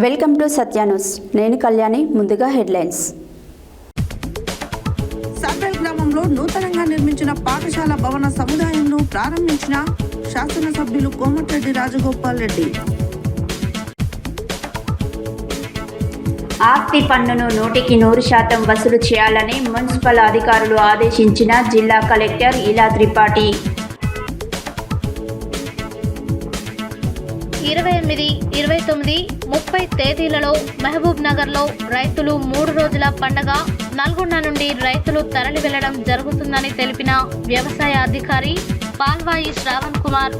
Welcome to Satya news. నేను కళ్యాణి. ముందుగా headlines. సర్వేల్ గ్రామంలో నూతనంగా నిర్మించిన పాఠశాల భవన సముదాయంను ప్రారంభించిన శాసనసభ్యులు కోమటిరెడ్డి రాజగోపాల్ రెడ్డి. ఆస్తి పన్నును 100% వసూలు చేయాలని మున్సిపల్ అధికారులు ఆదేశించిన జిల్లా కలెక్టర్ ఇలా త్రిపాఠి. 28, 29, 30 తేదీలలో మహబూబ్ నగర్లో రైతులు 3 రోజుల పండగ నల్గొండ నుండి రైతులు తరలి వెళ్లడం జరుగుతుందని తెలిపిన వ్యవసాయ అధికారి పాల్వాయి శ్రావణ్ కుమార్.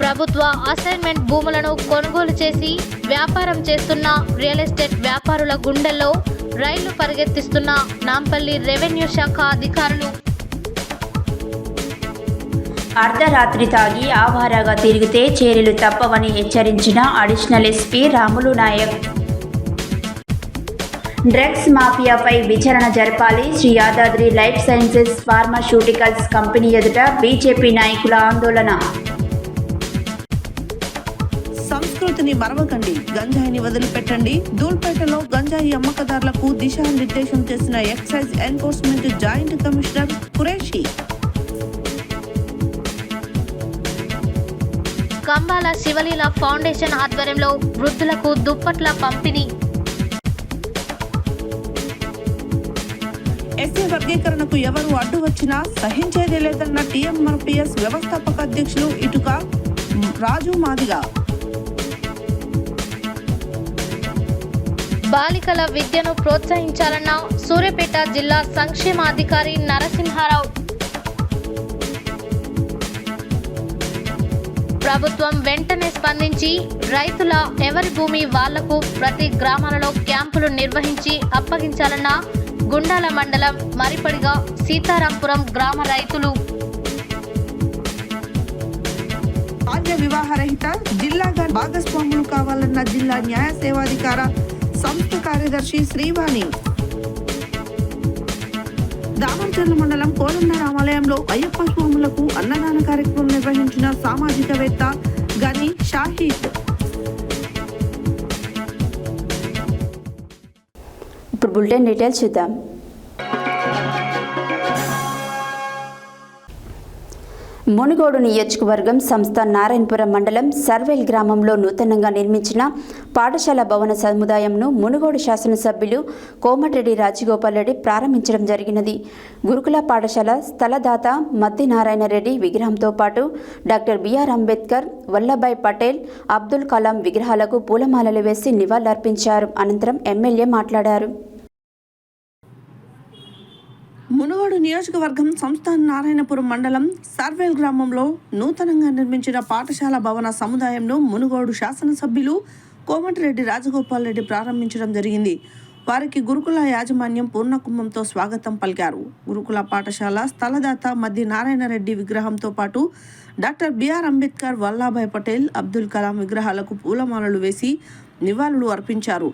ప్రభుత్వ అసైన్మెంట్ భూములను కొనుగోలు చేసి వ్యాపారం చేస్తున్న రియల్ ఎస్టేట్ వ్యాపారుల గుండెల్లో రైళ్లు పరిగెత్తిస్తున్న నాంపల్లి రెవెన్యూ శాఖ అధికారులు. అర్ధరాత్రి తాగి ఆవారాగా తిరిగితే చర్యలు తప్పవని హెచ్చరించిన additional SP Ramulu Naik. Drugs మాఫియాపై విచారణ జరపాలి. Sri Yadadri life sciences pharmaceuticals company ఎదుట బీజేపీ నాయకుల ఆందోళన. సంస్కృతిని మరవకండి, గంజాయిని వదిలిపెట్టండి. ధూల్పేటలో గంజాయి అమ్మకదారులకు దిశానిర్దేశం చేసిన excise enforcement joint commissioner Qureshi. Kambala Sivaleela foundation ఆధ్వర్యంలో వృద్ధులకు దుప్పట్ల పంపిణీ. ఎస్సీ వర్గీకరణకు ఎవరు అడ్డు వచ్చినా సహించేదే లేదన్న టీఎంఆర్పీఎస్ వ్యవస్థాపక అధ్యక్షులు ఇటుక రాజు మాదిగా. బాలికల విద్యను ప్రోత్సహించాలన్న సూర్యాపేట జిల్లా సంక్షేమాధికారి నరసింహారావు. ప్రభుత్వం వెంటనే స్పందించి రైతుల ఎవరి భూమి వాళ్లకు ప్రతి గ్రామాలలో క్యాంపులు నిర్వహించి అప్పగించాలన్న గుండాల మండలం మరిపడిగా సీతారాంపురం గ్రామ రైతులు. బాల్య వివాహరహిత జిల్లాగా భాగస్వాములు కావాలన్న జిల్లా న్యాయ సేవాధికార సంస్థ కార్యదర్శి శ్రీవాణి. దామర్చర్ల మండలం కోదండ రామాలయంలో అయ్యప్ప స్వాములకు అన్నదాన కార్యక్రమం నిర్వహించిన సామాజికవేత్త గని షాహీద్. ఇప్పుడు బులెటిన్ డీటెయిల్స్ చూద్దాం. మునుగోడు నియోజకవర్గం సంస్థ నారాయణపురం మండలం సర్వేల్ గ్రామంలో నూతనంగా నిర్మించిన పాఠశాల భవన సముదాయంను మునుగోడు శాసనసభ్యులు కోమటిరెడ్డి రాజగోపాల్ రెడ్డి ప్రారంభించడం జరిగినది. గురుకుల పాఠశాల స్థలదాత మద్ది నారాయణ రెడ్డి విగ్రహంతో పాటు డాక్టర్ బిఆర్ అంబేద్కర్, వల్లభాయ్ పటేల్, అబ్దుల్ కలాం విగ్రహాలకు పూలమాలలు వేసి నివాళులర్పించారు. అనంతరం ఎమ్మెల్యే మాట్లాడారు. మునుగోడు నియోజకవర్గం సంస్థ నారాయణపురం మండలం సర్వేల్ గ్రామంలో నూతనంగా నిర్మించిన పాఠశాల భవన సముదాయంను మునుగోడు శాసనసభ్యులు కోమటిరెడ్డి రాజగోపాల్ రెడ్డి ప్రారంభించడం జరిగింది. వారికి గురుకుల యాజమాన్యం పూర్ణకుంభంతో స్వాగతం పలికారు. గురుకుల పాఠశాల స్థలదాత మద్ది నారాయణ రెడ్డి విగ్రహంతో పాటు డాక్టర్ బిఆర్ అంబేద్కర్, వల్లభాయ్ పటేల్, అబ్దుల్ కలాం విగ్రహాలకు పూలమాలలు వేసి నివాళులు అర్పించారు.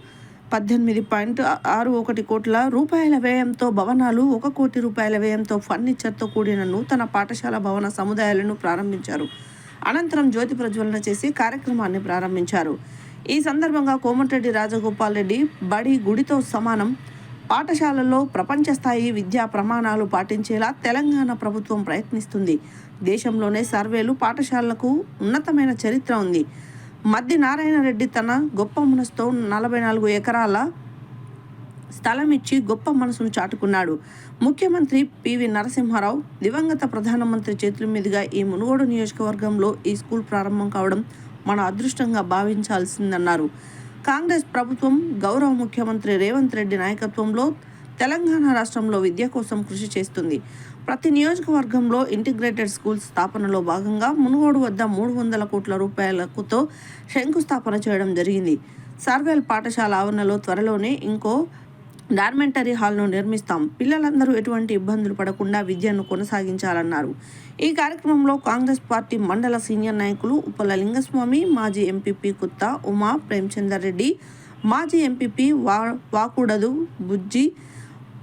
18.61 కోట్ల రూపాయల వ్యయంతో భవనాలు, 1 కోటి రూపాయల వ్యయంతో ఫర్నిచర్తో కూడిన నూతన పాఠశాల భవన సముదాయాలను ప్రారంభించారు. అనంతరం జ్యోతి ప్రజ్వలన చేసి కార్యక్రమాన్ని ప్రారంభించారు. ఈ సందర్భంగా కోమటిరెడ్డి రాజగోపాల్ రెడ్డి బడి గుడితో సమానం, పాఠశాలల్లో ప్రపంచ స్థాయి విద్యా ప్రమాణాలు పాటించేలా తెలంగాణ ప్రభుత్వం ప్రయత్నిస్తుంది. దేశంలోనే సర్వేలు పాఠశాలలకు ఉన్నతమైన చరిత్ర ఉంది. మద్ది నారాయణ రెడ్డి తన గొప్ప మనసుతో 44 ఎకరాల స్థలం ఇచ్చి గొప్ప మనసును చాటుకున్నాడు. ముఖ్యమంత్రి పివి నరసింహారావు, దివంగత ప్రధానమంత్రి చేతుల మీదుగా ఈ మునుగోడు నియోజకవర్గంలో ఈ స్కూల్ ప్రారంభం కావడం మన అదృష్టంగా భావించాల్సిందన్నారు. కాంగ్రెస్ ప్రభుత్వం గౌరవ ముఖ్యమంత్రి రేవంత్ రెడ్డి నాయకత్వంలో తెలంగాణ రాష్ట్రంలో విద్య కోసం కృషి చేస్తుంది. ప్రతి నియోజకవర్గంలో ఇంటిగ్రేటెడ్ స్కూల్స్ స్థాపనలో భాగంగా మునుగోడు వద్ద 300 కోట్ల రూపాయలతో శంకుస్థాపన చేయడం జరిగింది. సర్వేల్ పాఠశాల ఆవరణలో త్వరలోనే ఇంకో డార్మెంటరీ హాల్ను నిర్మిస్తాం. పిల్లలందరూ ఎటువంటి ఇబ్బందులు పడకుండా విద్యను కొనసాగించాలన్నారు. ఈ కార్యక్రమంలో కాంగ్రెస్ పార్టీ మండల సీనియర్ నాయకులు ఉప్పల లింగస్వామి, మాజీ ఎంపీపీ కుత్తా ఉమా ప్రేమచందర్ రెడ్డి, మాజీ ఎంపీపీ వాకుడదు బుజ్జి,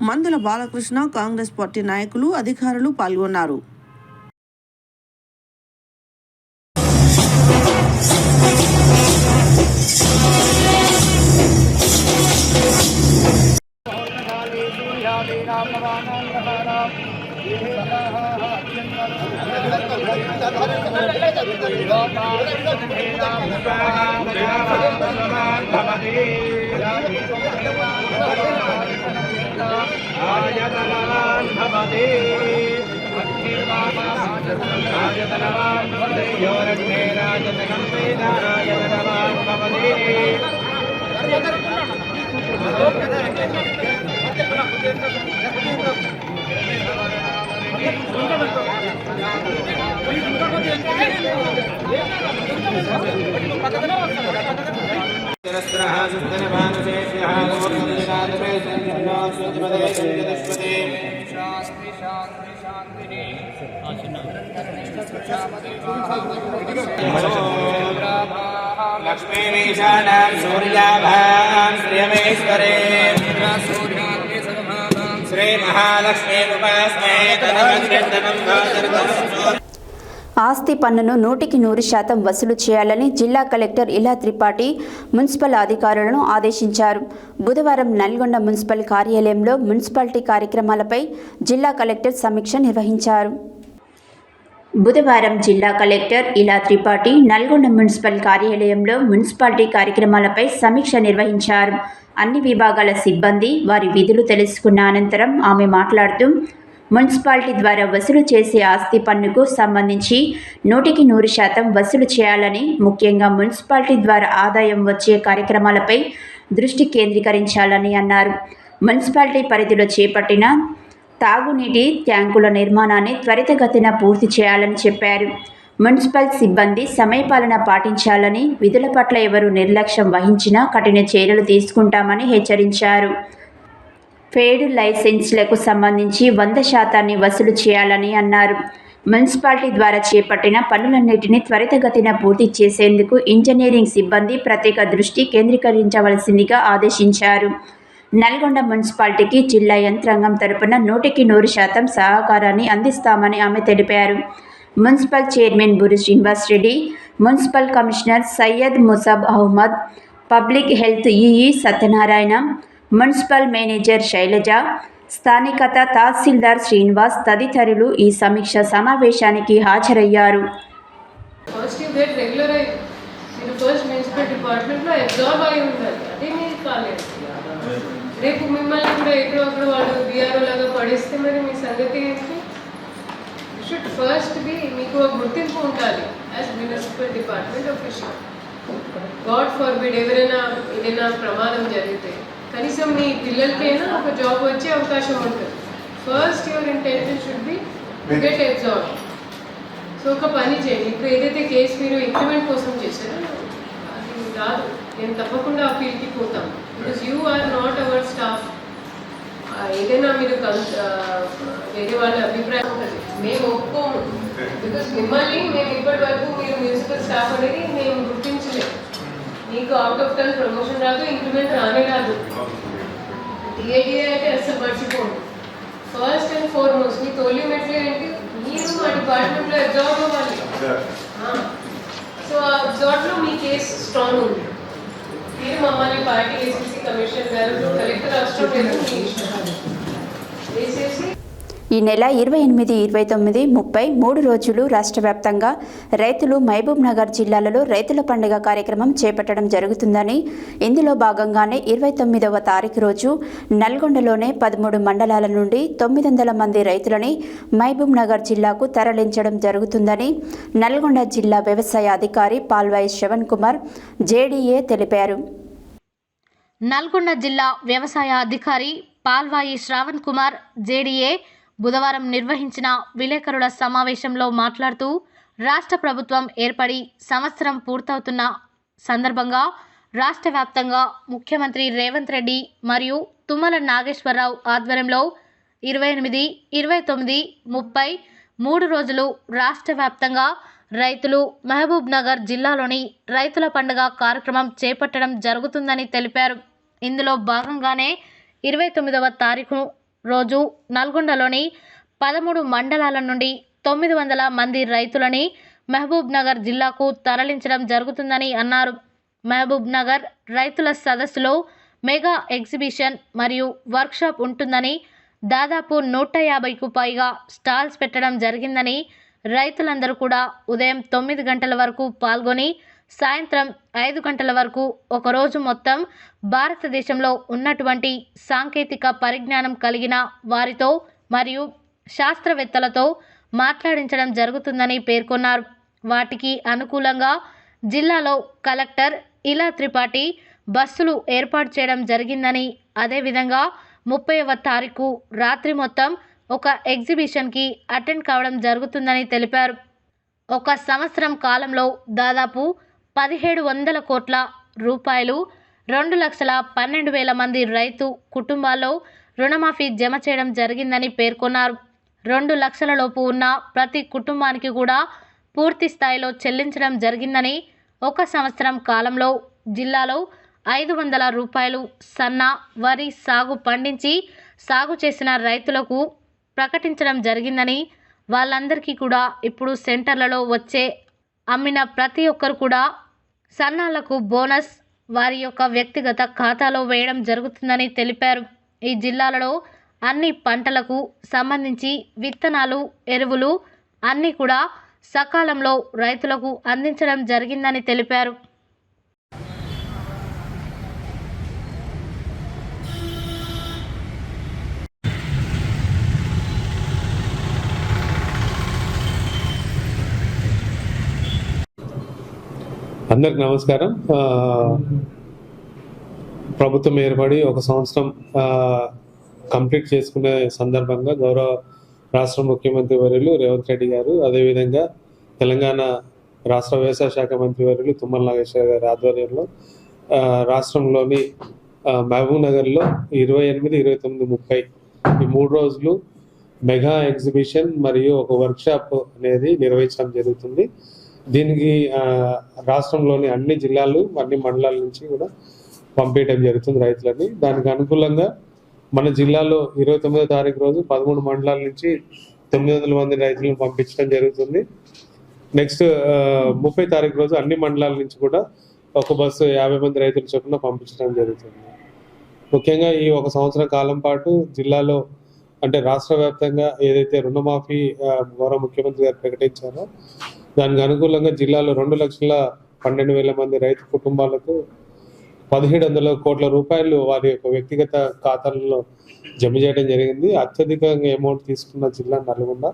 మందుల బాలకృష్ణ, కాంగ్రెస్ పార్టీ నాయకులు, అధికారులు పాల్గొన్నారు. लक्ष्मीमीशानां सूर्याभां श्रियमेश्वरे श्रीमहालक्ष्मीमुपास्महे तन्मन्त्रं भाजरतं ఆస్తి పన్నును 100% వసూలు చేయాలని జిల్లా కలెక్టర్ ఇలా త్రిపాఠి మున్సిపల్ అధికారులను ఆదేశించారు. బుధవారం నల్గొండ మున్సిపల్ కార్యాలయంలో మున్సిపాలిటీ కార్యక్రమాలపై జిల్లా కలెక్టర్ సమీక్ష నిర్వహించారు. బుధవారం జిల్లా కలెక్టర్ ఇలా త్రిపాఠి నల్గొండ మున్సిపల్ కార్యాలయంలో మున్సిపాలిటీ కార్యక్రమాలపై సమీక్ష నిర్వహించారు. అన్ని విభాగాల సిబ్బంది వారి విధులు తెలుసుకున్న అనంతరం ఆమె మాట్లాడుతూ మున్సిపాలిటీ ద్వారా వసూలు చేసే ఆస్తి పన్నుకు సంబంధించి 100% వసూలు చేయాలని, ముఖ్యంగా మున్సిపాలిటీ ద్వారా ఆదాయం వచ్చే కార్యక్రమాలపై దృష్టి కేంద్రీకరించాలని అన్నారు. మున్సిపాలిటీ పరిధిలో చేపట్టిన తాగునీటి ట్యాంకుల నిర్మాణాన్ని త్వరితగతిన పూర్తి చేయాలని చెప్పారు. మున్సిపల్ సిబ్బంది సమయపాలన పాటించాలని, విధుల పట్ల ఎవరు నిర్లక్ష్యం వహించినా కఠిన చర్యలు తీసుకుంటామని హెచ్చరించారు. ఫేడ్ లైసెన్స్లకు సంబంధించి 100% వసూలు చేయాలని అన్నారు. మున్సిపాలిటీ ద్వారా చేపట్టిన పనులన్నింటినీ త్వరితగతిన పూర్తి చేసేందుకు ఇంజనీరింగ్ సిబ్బంది ప్రత్యేక దృష్టి కేంద్రీకరించవలసిందిగా ఆదేశించారు. నల్గొండ మున్సిపాలిటీకి జిల్లా యంత్రాంగం తరపున 100% సహకారాన్ని అందిస్తామని ఆమె తెలిపారు. Municipal chairman Buri Srinivas Reddy, municipal commissioner Syed Musab Ahmed, public health EE Satyanarayana, municipal manager Sailaja, స్థానికత తహసీల్దార్ శ్రీనివాస్ తదితరులు ఈ సమీక్ష సమావేశానికి హాజరయ్యారు. First you get regularize. మీరు ఫస్ట్ మున్సిపల్ డిపార్ట్మెంట్లో అబ్జార్బ్ అయి ఉండాలి. అదే మీరు కాలేదు. రేపు మిమ్మల్ని కూడా ఎక్కడో అక్కడ వాళ్ళు బీఆర్ఓ లాగా పడేస్తే మరి మీ సంగతి ఏంటి? యూ షుడ్ ఫస్ట్ బి, మీకు ఒక గుర్తింపు ఉండాలి as municipal department official. God forbid ఎవరైనా ఏదైనా ప్రమాదం జరిగితే కనీసం మీ పిల్లలకైనా ఒక జాబ్ వచ్చే అవకాశం ఉంటుంది. First your intention should be get absorb. So ఒక పని చేయండి, ఇప్పుడు ఏదైతే కేసు మీరు ఇంక్రిమెంట్ కోసం చేశారో అది రాదు. నేను తప్పకుండా అప్పీల్కి పోతాం. Because you are not our staff. ఏదైనా మీరు వేరే వాళ్ళ అభిప్రాయం ఉంటుంది, మేము ఒప్పుకోము. బికాజ్ మిమ్మల్ని మేము ఇప్పటి వరకు మీరు మున్సిపల్ స్టాఫ్ అనేది మేము గుర్తించలేము. మీకు అవుట్ ఆఫ్ టర్న్ ప్రమోషన్ రాదు, ఇంక్రిమెంట్ రానే రాదు. టీఏడిఏ అయితే అసలు మర్చిపోండి. ఫస్ట్ అండ్ ఫార్మోస్ట్ మీ తోలి మెట్లు ఏంటి? మీరు మా డిపార్ట్మెంట్లో అబ్జార్బ్ అవ్వాలి. సో ఆ అబ్జార్బ్లో మీ కేసు స్ట్రాంగ్ ఉంది. మీరు మమ్మల్ని పార్టీ ఏసీసీ కమిషనర్ గారు కలెక్టర్ అవసరం లేదు, మీ ఇష్టం వేసేసి. ఈ నెల 28, 29, 30 3 రోజులు రాష్ట్ర వ్యాప్తంగా రైతులు మహబూబ్ నగర్ జిల్లాలలో రైతుల పండుగ కార్యక్రమం చేపట్టడం జరుగుతుందని, ఇందులో భాగంగానే 29వ తారీఖు రోజు నల్గొండలోనే 13 మండలాల నుండి 900 మంది రైతులని మహబూబ్ నగర్ జిల్లాకు తరలించడం జరుగుతుందని నల్గొండ జిల్లా వ్యవసాయ అధికారి పాల్వాయి శ్రవణ్ కుమార్ జేడీఏ తెలిపారు. నల్గొండ జిల్లా వ్యవసాయ అధికారి పాల్వాయి శ్రావణ్ కుమార్ జేడీఏ బుధవారం నిర్వహించిన విలేకరుల సమావేశంలో మాట్లాడుతూ, రాష్ట్ర ప్రభుత్వం ఏర్పడి సంవత్సరం పూర్తవుతున్న సందర్భంగా రాష్ట్ర వ్యాప్తంగా ముఖ్యమంత్రి రేవంత్ రెడ్డి మరియు తుమ్మల నాగేశ్వరరావు ఆధ్వర్యంలో 28, 29, 30 3 రోజులు రాష్ట్ర వ్యాప్తంగా రైతులు మహబూబ్ నగర్ జిల్లాలోని రైతుల పండుగ కార్యక్రమం చేపట్టడం జరుగుతుందని తెలిపారు. ఇందులో భాగంగానే 29వ తారీఖు రోజు నల్గొండలోని 13 మండలాల నుండి 900 మంది రైతులని మహబూబ్ నగర్ జిల్లాకు తరలించడం జరుగుతుందని అన్నారు. మహబూబ్ నగర్ రైతుల సదస్సులో మెగా ఎగ్జిబిషన్ మరియు వర్క్షాప్ ఉంటుందని, దాదాపు 150కు పైగా స్టాల్స్ పెట్టడం జరిగిందని, రైతులందరూ కూడా ఉదయం 9 గంటల వరకు పాల్గొని సాయంత్రం 5 గంటల వరకు ఒకరోజు మొత్తం భారతదేశంలో ఉన్నటువంటి సాంకేతిక పరిజ్ఞానం కలిగిన వారితో మరియు శాస్త్రవేత్తలతో మాట్లాడించడం జరుగుతుందని పేర్కొన్నారు. వాటికి అనుకూలంగా జిల్లాలో కలెక్టర్ ఇలా త్రిపాఠి బస్సులు ఏర్పాటు చేయడం జరిగిందని, అదేవిధంగా 30వ తారీఖు రాత్రి మొత్తం ఒక ఎగ్జిబిషన్కి అటెండ్ కావడం జరుగుతుందని తెలిపారు. ఒక సంవత్సరం కాలంలో దాదాపు 1700 కోట్ల రూపాయలు 2,12,000 మంది రైతు కుటుంబాల్లో రుణమాఫీ జమ చేయడం జరిగిందని పేర్కొన్నారు. 2 లక్షల లోపు ఉన్న ప్రతి కుటుంబానికి కూడా పూర్తి స్థాయిలో చెల్లించడం జరిగిందని, ఒక సంవత్సరం కాలంలో జిల్లాలో 500 రూపాయలు సన్న వరి సాగు పండించి సాగు చేసిన రైతులకు ప్రకటించడం జరిగిందని, వాళ్ళందరికీ కూడా ఇప్పుడు సెంటర్లలో వచ్చే అమ్మిన ప్రతి ఒక్కరు కూడా సన్నాలకు బోనస్ వారి యొక్క వ్యక్తిగత ఖాతాలో వేయడం జరుగుతుందని తెలిపారు. ఈ జిల్లాలలో అన్ని పంటలకు సంబంధించి విత్తనాలు, ఎరువులు అన్నీ కూడా సకాలంలో రైతులకు అందించడం జరిగిందని తెలిపారు. అందరికి నమస్కారం. ప్రభుత్వం ఏర్పడి ఒక సంవత్సరం కంప్లీట్ చేసుకునే సందర్భంగా గౌరవ రాష్ట్ర ముఖ్యమంత్రి వర్యులు రేవంత్ రెడ్డి గారు, అదేవిధంగా తెలంగాణ రాష్ట్ర వ్యవసాయ శాఖ మంత్రి వర్యులు తుమ్మల నాగేశ్వర గారి ఆధ్వర్యంలో రాష్ట్రంలోని మహబూబ్ నగర్లో 28, 29, 30 ఈ 3 రోజులు మెగా ఎగ్జిబిషన్ మరియు ఒక వర్క్షాప్ అనేది నిర్వహించడం జరుగుతుంది. దీనికి రాష్ట్రంలోని అన్ని జిల్లాలు, అన్ని మండలాల నుంచి కూడా పంపించడం జరుగుతుంది రైతులని. దానికి అనుకూలంగా మన జిల్లాలో 29వ తారీఖు రోజు 13 మండలాల నుంచి 900 మంది రైతులను పంపించడం జరుగుతుంది. నెక్స్ట్ 30 తారీఖు రోజు అన్ని మండలాల నుంచి కూడా ఒక బస్సు 50 మంది రైతుల చొప్పున పంపించడం జరుగుతుంది. ముఖ్యంగా ఈ ఒక సంవత్సరం కాలం పాటు జిల్లాలో అంటే రాష్ట్ర వ్యాప్తంగా ఏదైతే రుణమాఫీ గౌరవ ముఖ్యమంత్రి గారు ప్రకటించారో దానికి అనుకూలంగా జిల్లాలో 2,12,000 మంది రైతు కుటుంబాలకు 1,700 కోట్ల రూపాయలు వారి యొక్క వ్యక్తిగత ఖాతాలలో జమ చేయడం జరిగింది. అత్యధికంగా అమౌంట్ తీసుకున్న జిల్లా నల్గొండ.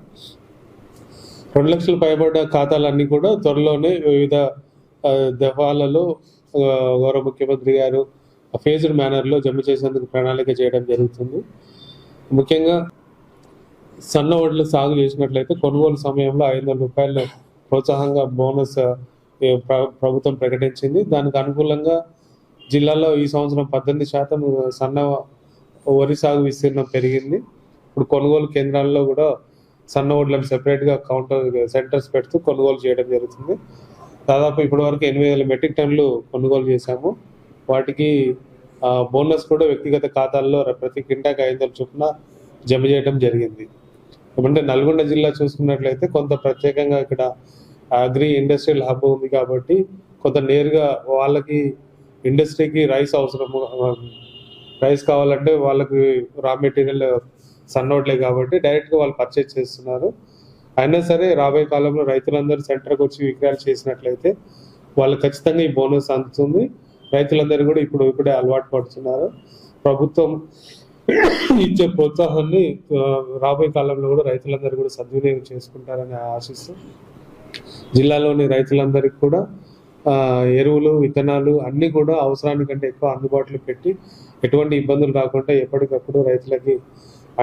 2 లక్షల పైబడ్డ ఖాతాలన్నీ కూడా త్వరలోనే వివిధ దఫాలలో గౌరవ ముఖ్యమంత్రి గారు ఫేజ్డ్ మేనర్లో జమ చేసేందుకు ప్రణాళిక చేయడం జరుగుతుంది. ముఖ్యంగా సన్న వడ్లు సాగు చేసినట్లయితే కొనుగోలు సమయంలో 500 రూపాయలు ప్రోత్సాహంగా బోనస్ ప్రభుత్వం ప్రకటించింది. దానికి అనుకూలంగా జిల్లాలో ఈ సంవత్సరం 18% సన్న వరి సాగు విస్తీర్ణం పెరిగింది. ఇప్పుడు కొనుగోలు కేంద్రాల్లో కూడా సన్న వడ్లను సెపరేట్గా కౌంటర్ సెంటర్స్ పెడుతూ కొనుగోలు చేయడం జరుగుతుంది. దాదాపు ఇప్పటివరకు 8,000 మెట్రిక్ టన్నులు కొనుగోలు చేశాము. వాటికి బోనస్ కూడా వ్యక్తిగత ఖాతాల్లో ప్రతి కింటాకి 500 చొప్పున జమ చేయడం జరిగింది. అంటే నల్గొండ జిల్లా చూసుకున్నట్లయితే కొంత ప్రత్యేకంగా ఇక్కడ అగ్రి ఇండస్ట్రియల్ హబ్ ఉంది కాబట్టి కొంత నేరుగా వాళ్ళకి ఇండస్ట్రీకి రైస్ అవసరం, రైస్ కావాలంటే వాళ్ళకి రా మెటీరియల్ సన్నోట్లే కాబట్టి డైరెక్ట్గా వాళ్ళు పర్చేజ్ చేస్తున్నారు. అయినా సరే రాబోయే కాలంలో రైతులందరూ సెంటర్కి వచ్చి విక్రయాలు చేసినట్లయితే వాళ్ళు ఖచ్చితంగా ఈ బోనస్ అందుతుంది. రైతులందరూ కూడా ఇప్పుడే అలవాటు పడుతున్నారు. ప్రభుత్వం ఇచ్చే ప్రోత్సాహాన్ని రాబోయే కాలంలో కూడా రైతులందరూ కూడా సద్వినియోగం చేసుకుంటారని ఆశిస్తూ జిల్లాలోని రైతులందరికీ కూడా ఎరువులు, విత్తనాలు అన్నీ కూడా అవసరానికంటే ఎక్కువ అందుబాటులో పెట్టి ఎటువంటి ఇబ్బందులు రాకుండా ఎప్పటికప్పుడు రైతులకి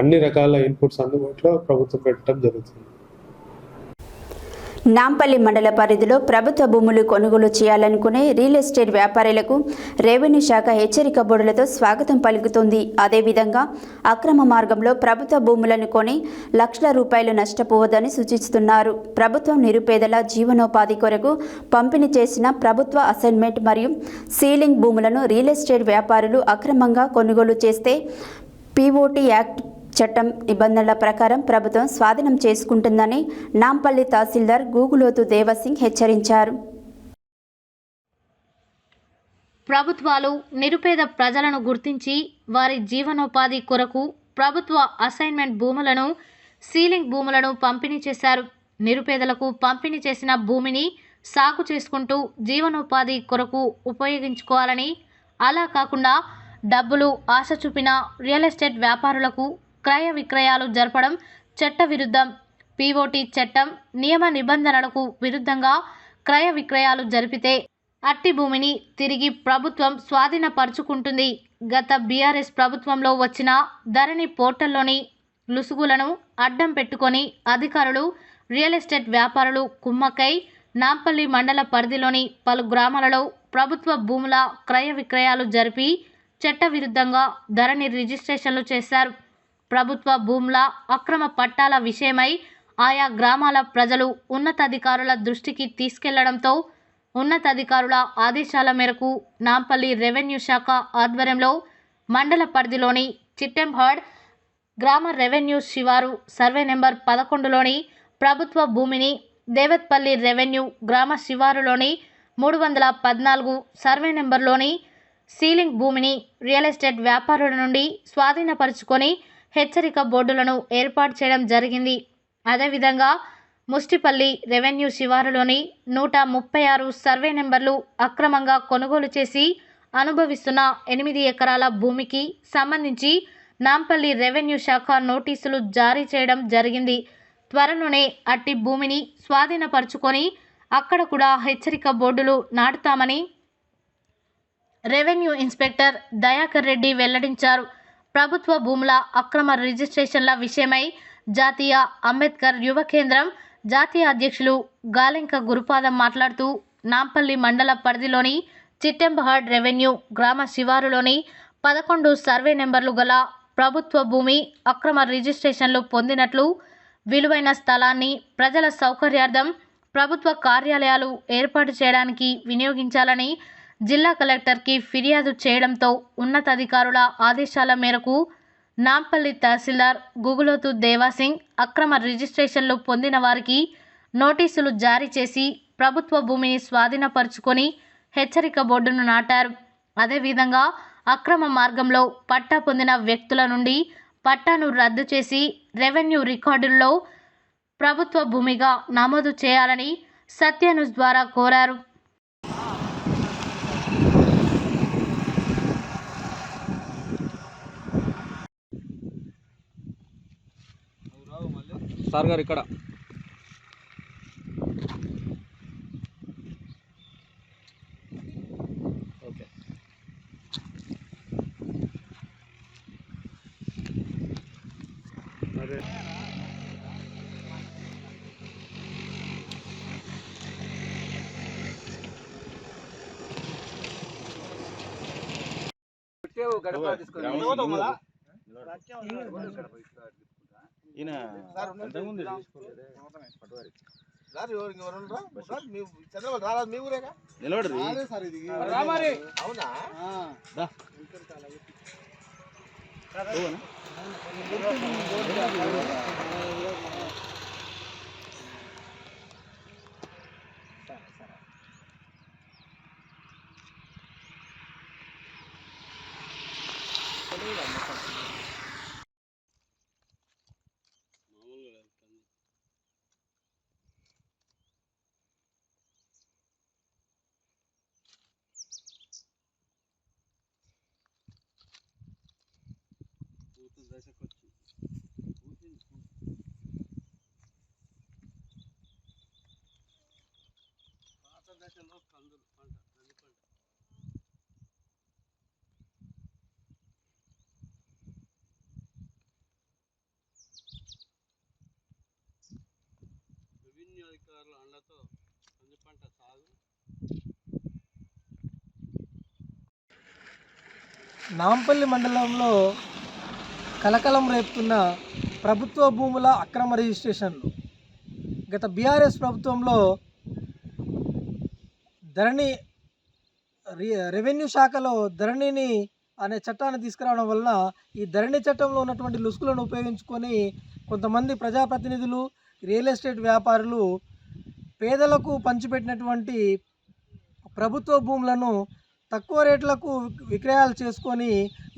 అన్ని రకాల ఇన్పుట్స్ అందుబాటులో ప్రభుత్వం పెట్టడం జరుగుతుంది. నాంపల్లి మండల పరిధిలో ప్రభుత్వ భూములు కొనుగోలు చేయాలనుకునే రియల్ ఎస్టేట్ వ్యాపారులకు రెవెన్యూ శాఖ హెచ్చరిక బోర్డులతో స్వాగతం పలుకుతుంది. అదేవిధంగా అక్రమ మార్గంలో ప్రభుత్వ భూములను కొని లక్షల రూపాయలు నష్టపోవద్దని సూచిస్తున్నారు. ప్రభుత్వం నిరుపేదల జీవనోపాధి కొరకు పంపిణీ చేసిన ప్రభుత్వ అసైన్మెంట్ మరియు సీలింగ్ భూములను రియల్ ఎస్టేట్ వ్యాపారులు అక్రమంగా కొనుగోలు చేస్తే పీఓటీ యాక్ట్ చట్టం నిబంధనల ప్రకారం ప్రభుత్వం స్వాధీనం చేసుకుంటుందని నాంపల్లి తహసీల్దార్ గూగులోతు దేవసింగ్ హెచ్చరించారు. ప్రభుత్వాలు నిరుపేద ప్రజలను గుర్తించి వారి జీవనోపాధి కొరకు ప్రభుత్వ అసైన్మెంట్ భూములను, సీలింగ్ భూములను పంపిణీ చేశారు. నిరుపేదలకు పంపిణీ చేసిన భూమిని సాగు చేసుకుంటూ జీవనోపాధి కొరకు ఉపయోగించుకోవాలని, అలా కాకుండా డబ్బులు ఆశ చూపిన రియల్ ఎస్టేట్ వ్యాపారులకు క్రయ విక్రయాలు జరపడం చట్టవిరుద్ధం. పీఓటీ చట్టం నియమ నిబంధనలకు విరుద్ధంగా క్రయ విక్రయాలు జరిపితే అట్టి భూమిని తిరిగి ప్రభుత్వం స్వాధీనపరుచుకుంటుంది. గత బీఆర్ఎస్ ప్రభుత్వంలో వచ్చిన ధరణి పోర్టల్లోని లుసుగులను అడ్డం పెట్టుకొని అధికారులు, రియల్ ఎస్టేట్ వ్యాపారులు కుమ్మక్కై నాంపల్లి మండల పరిధిలోని పలు గ్రామాలలో ప్రభుత్వ భూముల క్రయ విక్రయాలు జరిపి చట్టవిరుద్ధంగా ధరణి రిజిస్ట్రేషన్లు చేశారు. ప్రభుత్వ భూముల అక్రమ పట్టాల విషయమై ఆయా గ్రామాల ప్రజలు ఉన్నతాధికారుల దృష్టికి తీసుకెళ్లడంతో ఉన్నతాధికారుల ఆదేశాల మేరకు నాంపల్లి రెవెన్యూ శాఖ ఆధ్వర్యంలో మండల పరిధిలోని చిట్టెంహడ్ గ్రామ రెవెన్యూ శివారు సర్వే నెంబర్ 11లోని ప్రభుత్వ భూమిని దేవత్పల్లి రెవెన్యూ గ్రామ శివారులోని 314 సర్వే నెంబర్లోని సీలింగ్ భూమిని రియల్ ఎస్టేట్ వ్యాపారుల నుండి స్వాధీనపరుచుకొని హెచ్చరిక బోర్డులను ఏర్పాటు చేయడం జరిగింది. అదేవిధంగా ముష్టిపల్లి రెవెన్యూ శివారులోని 136 సర్వే నెంబర్లు అక్రమంగా కొనుగోలు చేసి అనుభవిస్తున్న 8 ఎకరాల భూమికి సంబంధించి నాంపల్లి రెవెన్యూ శాఖ నోటీసులు జారీ చేయడం జరిగింది. త్వరలోనే అట్టి భూమిని స్వాధీనపరుచుకొని అక్కడ కూడా హెచ్చరిక బోర్డులు నాటుతామని రెవెన్యూ ఇన్స్పెక్టర్ దయాకర్ రెడ్డి వెల్లడించారు. ప్రభుత్వ భూముల అక్రమ రిజిస్ట్రేషన్ల విషయమై జాతీయ అంబేద్కర్ యువ కేంద్రం జాతీయ అధ్యక్షులు గాలెంక గురుపాదం మాట్లాడుతూ నాంపల్లి మండల పరిధిలోని చిట్టెంబహడ్ రెవెన్యూ గ్రామ శివారులోని 11 సర్వే నెంబర్లు గల ప్రభుత్వ భూమి అక్రమ రిజిస్ట్రేషన్లు పొందినట్లు, విలువైన స్థలాన్ని ప్రజల సౌకర్యార్థం ప్రభుత్వ కార్యాలయాలు ఏర్పాటు చేయడానికి వినియోగించాలని జిల్లా కలెక్టర్కి ఫిర్యాదు చేయడంతో ఉన్నతాధికారుల ఆదేశాల మేరకు నాంపల్లి తహసీల్దార్ గుగులోతు దేవాసింగ్ అక్రమ రిజిస్ట్రేషన్లు పొందిన వారికి నోటీసులు జారీ చేసి ప్రభుత్వ భూమిని స్వాధీనపరుచుకొని హెచ్చరిక బోర్డును నాటారు. అదేవిధంగా అక్రమ మార్గంలో పట్టా పొందిన వ్యక్తుల నుండి పట్టాను రద్దు చేసి రెవెన్యూ రికార్డుల్లో ప్రభుత్వ భూమిగా నమోదు చేయాలని సత్యన్యూస్ ద్వారా కోరారు. సార్ గారు ఇక్కడ ఓకే. ఈయన అంతకుముందు నిలబడరు అవునా రెవెన్యూ అధికారుల అండతో కంది పంట సాగు. నాంపల్లి మండలంలో కలకలం రేపుతున్న ప్రభుత్వ భూముల అక్రమ రిజిస్ట్రేషన్లు. గత బీఆర్ఎస్ ప్రభుత్వంలో ధరణి రెవెన్యూ శాఖలో ధరణిని అనే చట్టాన్ని తీసుకురావడం వలన ఈ ధరణి చట్టంలో ఉన్నటువంటి లుసుకులను ఉపయోగించుకొని కొంతమంది ప్రజాప్రతినిధులు, రియల్ ఎస్టేట్ వ్యాపారులు పేదలకు పంచిపెట్టినటువంటి ప్రభుత్వ భూములను తక్కువ రేట్లకు విక్రయాలు చేసుకొని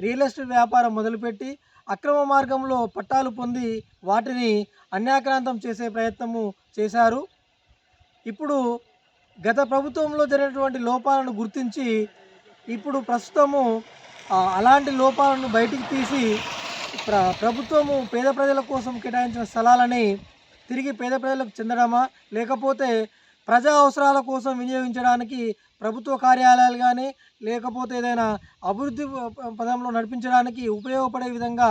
రియల్ ఎస్టేట్ వ్యాపారం మొదలుపెట్టి అక్రమ మార్గంలో పట్టాలు పొంది వాటిని అన్యాక్రాంతం చేసే ప్రయత్నము చేశారు. ఇప్పుడు గత ప్రభుత్వంలో జరిగినటువంటి లోపాలను గుర్తించి ఇప్పుడు ప్రస్తుతము అలాంటి లోపాలను బయటికి తీసి ప్రభుత్వము పేద ప్రజల కోసం కేటాయించిన స్థలాలని తిరిగి పేద ప్రజలకు చెందడమా, లేకపోతే ప్రజా అవసరాల కోసం వినియోగించడానికి ప్రభుత్వ కార్యాలయాలు కానీ లేకపోతే ఏదైనా అభివృద్ధి పదంలో నడిపించడానికి ఉపయోగపడే విధంగా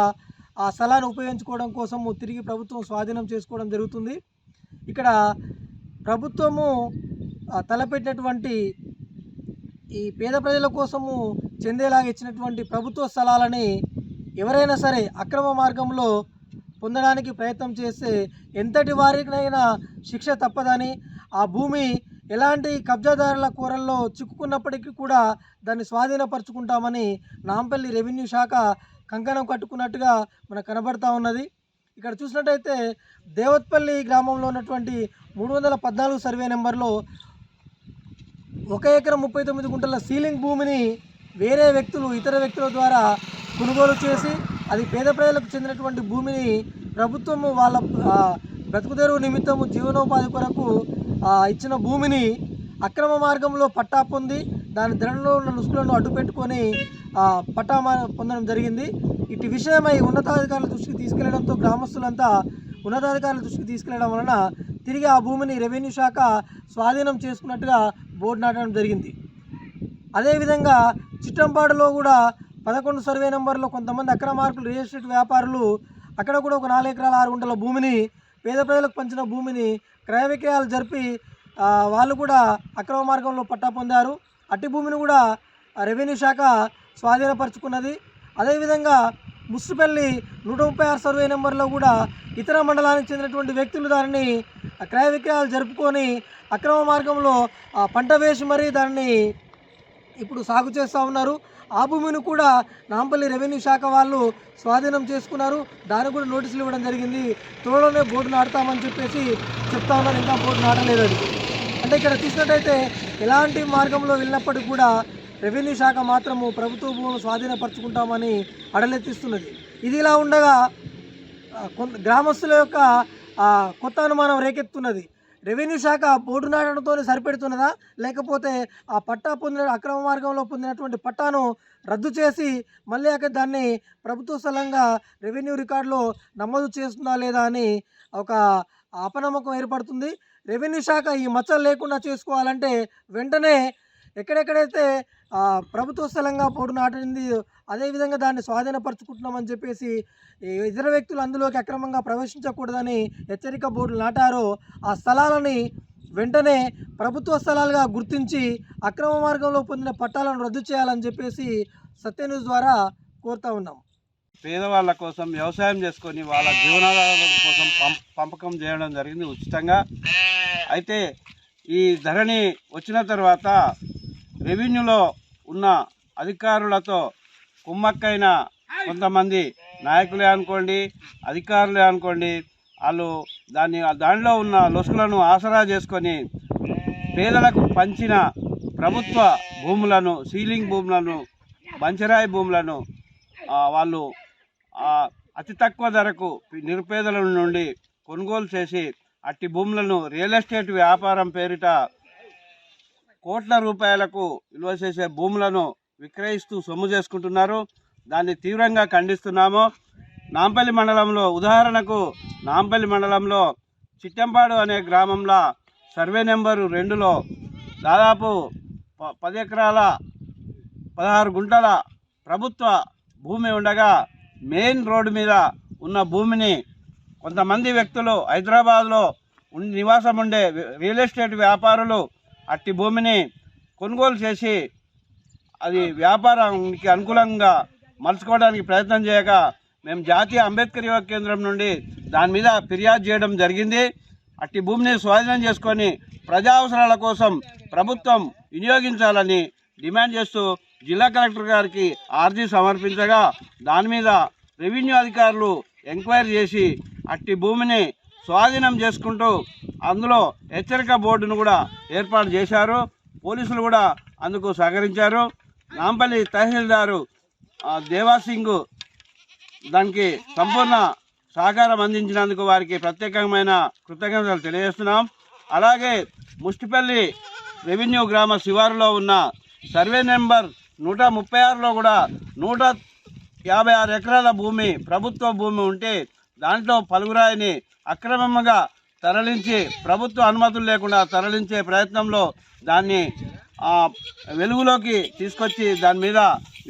ఆ స్థలాన్ని ఉపయోగించుకోవడం కోసము తిరిగి ప్రభుత్వం స్వాధీనం చేసుకోవడం జరుగుతుంది. ఇక్కడ ప్రభుత్వము తలపెట్టినటువంటి ఈ పేద ప్రజల కోసము చెందేలాగా ఇచ్చినటువంటి ప్రభుత్వ స్థలాలని ఎవరైనా సరే అక్రమ మార్గంలో పొందడానికి ప్రయత్నం చేస్తే ఎంతటి వారికైనా శిక్ష తప్పదని, ఆ భూమి ఎలాంటి కబ్జాదారుల కూరల్లో చిక్కుకున్నప్పటికీ కూడా దాన్ని స్వాధీనపరచుకుంటామని నాంపల్లి రెవెన్యూ శాఖ కంకణం కట్టుకున్నట్టుగా మనకు కనబడతా ఉన్నది. ఇక్కడ చూసినట్టయితే దేవత్పల్లి గ్రామంలో ఉన్నటువంటి 314 సర్వే నెంబర్లో 1 ఎకరం 39 గుంటల సీలింగ్ భూమిని వేరే వ్యక్తులు ఇతర వ్యక్తుల ద్వారా కొనుగోలు చేసి అది పేద ప్రజలకు చెందినటువంటి భూమిని ప్రభుత్వము వాళ్ళ బ్రతుకుదెరువు నిమిత్తము జీవనోపాధి కొరకు ఇచ్చిన భూమిని అక్రమ మార్గంలో పట్టా పొంది దాని ధరలో ఉన్న లుసుకులను అడ్డుపెట్టుకొని పట్టా పొందడం జరిగింది. ఇటు విషయమై ఉన్నతాధికారుల దృష్టికి తీసుకెళ్లడంతో గ్రామస్తులంతా ఉన్నతాధికారుల దృష్టికి తీసుకెళ్లడం వలన తిరిగి ఆ భూమిని రెవెన్యూ శాఖ స్వాధీనం చేసుకున్నట్టుగా బోర్డు నాటడం జరిగింది. అదేవిధంగా చిట్టంపాడులో కూడా 11 సర్వే నెంబర్లో కొంతమంది అక్రమార్కులు రియల్ ఎస్టేట్ వ్యాపారులు అక్కడ కూడా ఒక 4 ఎకరాల 6 గుంటల భూమిని పేద ప్రజలకు పంచిన భూమిని క్రయ విక్రయాలు జరిపి వాళ్ళు కూడా అక్రమ మార్గంలో పట్టా పొందారు. అట్టి భూమిని కూడా రెవెన్యూ శాఖ స్వాధీనపరుచుకున్నది. అదేవిధంగా ముస్తుపల్లి 136 సర్వే నెంబర్లో కూడా ఇతర మండలానికి చెందినటువంటి వ్యక్తులు దానిని క్రయ విక్రయాలు జరుపుకొని అక్రమ మార్గంలో పంట వేసి మరీ దాన్ని ఇప్పుడు సాగు చేస్తూ ఉన్నారు. ఆ భూమిని కూడా నాంపల్లి రెవెన్యూ శాఖ వాళ్ళు స్వాధీనం చేసుకున్నారు. దానికి కూడా నోటీసులు ఇవ్వడం జరిగింది. త్వరలోనే బోర్డు నాటుతామని చెప్పేసి చెప్తా ఉన్నారు. ఇంకా బోర్డు నాటలేదు. అది అంటే ఇక్కడ చూసినట్టయితే ఎలాంటి మార్గంలో వెళ్ళినప్పటికీ కూడా రెవెన్యూ శాఖ మాత్రము ప్రభుత్వ భూములను స్వాధీనపరచుకుంటామని అడలెత్తిస్తున్నది. ఇది ఇలా ఉండగా గ్రామస్తుల యొక్క కొత్త అనుమానం రేకెత్తున్నది. రెవెన్యూ శాఖ బోర్డు నాటడంతో సరిపెడుతున్నదా, లేకపోతే ఆ పట్టా అక్రమ మార్గంలో పొందినటువంటి పట్టాను రద్దు చేసి మళ్ళీ అక్కడ దాన్ని ప్రభుత్వ స్థలంగా రెవెన్యూ రికార్డులో నమోదు చేస్తుందా లేదా అని ఒక అపనమ్మకం ఏర్పడుతుంది. రెవెన్యూ శాఖ ఈ మచ్చలు లేకుండా చేసుకోవాలంటే వెంటనే ఎక్కడెక్కడైతే ప్రభుత్వ స్థలంగా బోర్డు నాటింది అదేవిధంగా దాన్ని స్వాధీనపరచుకుంటున్నామని చెప్పేసి ఇతర వ్యక్తులు అందులోకి అక్రమంగా ప్రవేశించకూడదని హెచ్చరిక బోర్డులు నాటారో ఆ స్థలాలని వెంటనే ప్రభుత్వ స్థలాలుగా గుర్తించి అక్రమ మార్గంలో పొందిన పట్టాలను రద్దు చేయాలని చెప్పేసి సత్య న్యూస్ ద్వారా కోరుతా ఉన్నాం. పేదవాళ్ళ కోసం వ్యవసాయం చేసుకొని వాళ్ళ జీవనాధారం కోసం పంపకం చేయడం జరిగింది ఉచితంగా. అయితే ఈ ధరణి వచ్చిన తర్వాత రెవెన్యూలో ఉన్న అధికారులతో కుమ్మక్కైన కొంతమంది నాయకులే అనుకోండి, అధికారులే అనుకోండి, వాళ్ళు దానిలో ఉన్న లొసుకులను ఆసరా చేసుకొని పేదలకు పంచిన ప్రభుత్వ భూములను, సీలింగ్ భూములను, బంచరాయి భూములను వాళ్ళు అతి తక్కువ ధరకు నిరుపేదల నుండి కొనుగోలు చేసి అట్టి భూములను రియల్ ఎస్టేట్ వ్యాపారం పేరిట కోట్ల రూపాయలకు విలువ చేసే భూములను విక్రయిస్తూ సొమ్ము చేసుకుంటున్నారు. దాన్ని తీవ్రంగా ఖండిస్తున్నాము. నాంపల్లి మండలంలో ఉదాహరణకు నాంపల్లి మండలంలో చిట్టంపాడు అనే గ్రామంలో సర్వే నెంబరు 2లో దాదాపు 10 ఎకరాల 16 గుంటల ప్రభుత్వ భూమి ఉండగా మెయిన్ రోడ్డు మీద ఉన్న భూమిని కొంతమంది వ్యక్తులు హైదరాబాద్లో నివాసం ఉండే రియల్ ఎస్టేట్ వ్యాపారులు అట్టి భూమిని కొనుగోలు చేసి అది వ్యాపారానికి అనుకూలంగా మలుచుకోవడానికి ప్రయత్నం చేయక మేము జాతీయ అంబేద్కర్ యువ కేంద్రం నుండి దాని మీద ఫిర్యాదు చేయడం జరిగింది. అట్టి భూమిని స్వాధీనం చేసుకొని ప్రజా అవసరాల కోసం ప్రభుత్వం వినియోగించాలని డిమాండ్ చేస్తూ జిల్లా కలెక్టర్ గారికి అర్జీ సమర్పించగా దాని మీద రెవెన్యూ అధికారులు ఎంక్వైరీ చేసి అట్టి భూమిని స్వాధీనం చేసుకుంటూ అందులో హెచ్చరిక బోర్డును కూడా ఏర్పాటు చేశారు. పోలీసులు కూడా అందుకు సహకరించారు. నాంపల్లి తహసీల్దారు దేవాసింగ్ దానికి సంపూర్ణ సహకారం అందించినందుకు వారికి ప్రత్యేకమైన కృతజ్ఞతలు తెలియజేస్తున్నాం. అలాగే ముష్టిపల్లి రెవెన్యూ గ్రామ శివారులో ఉన్న సర్వే నెంబర్ 136లో కూడా 56 ఎకరాల భూమి ప్రభుత్వ భూమి ఉంటే దాంట్లో పలుగురాయిని అక్రమంగా తరలించి ప్రభుత్వ అనుమతులు లేకుండా తరలించే ప్రయత్నంలో దాన్ని వెలుగులోకి తీసుకొచ్చి దాని మీద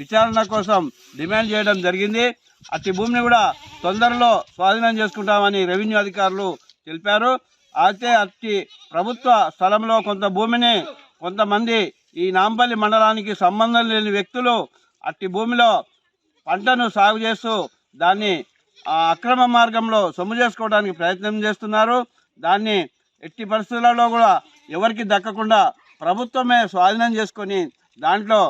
విచారణ కోసం డిమాండ్ చేయడం జరిగింది. అట్టి భూమిని కూడా తొందరలో స్వాధీనం చేసుకుంటామని రెవెన్యూ అధికారులు తెలిపారు. అయితే అట్టి ప్రభుత్వ స్థలంలో కొంత భూమిని కొంతమంది ఈ నాంపల్లి మండలానికి సంబంధం లేని వ్యక్తులు అట్టి భూమిలో పంటను సాగు చేస్తూ దాన్ని అక్రమ మార్గంలో సొమ్ము చేసుకోవడానికి ప్రయత్నం చేస్తున్నారు. దాన్ని ఎట్టి పరిస్థితులలో కూడా ఎవరికి దక్కకుండా ప్రభుత్వమే స్వాధీనం చేసుకొని దాంట్లో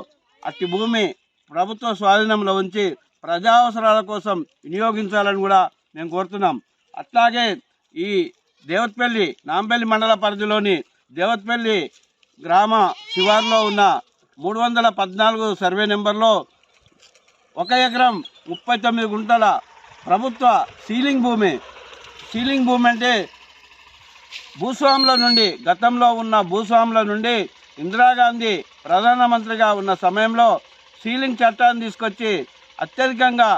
అట్టి భూమి ప్రభుత్వ స్వాధీనంలో ఉంచి ప్రజా అవసరాల కోసం వినియోగించాలని కూడా మేము కోరుతున్నాం. అట్లాగే ఈ దేవత్పల్లి నాంపల్లి మండల పరిధిలోని దేవత్పల్లి గ్రామ శివారులో ఉన్న 314 సర్వే నెంబర్లో 1 ఎకరం 39 గుంటల ప్రభుత్వ సీలింగ్ భూమి అంటే భూస్వాముల నుండి గతంలో ఉన్న భూస్వాముల నుండి ఇందిరాగాంధీ ప్రధానమంత్రిగా ఉన్న సమయంలో సీలింగ్ చట్టాన్ని తీసుకొచ్చి అత్యధికంగా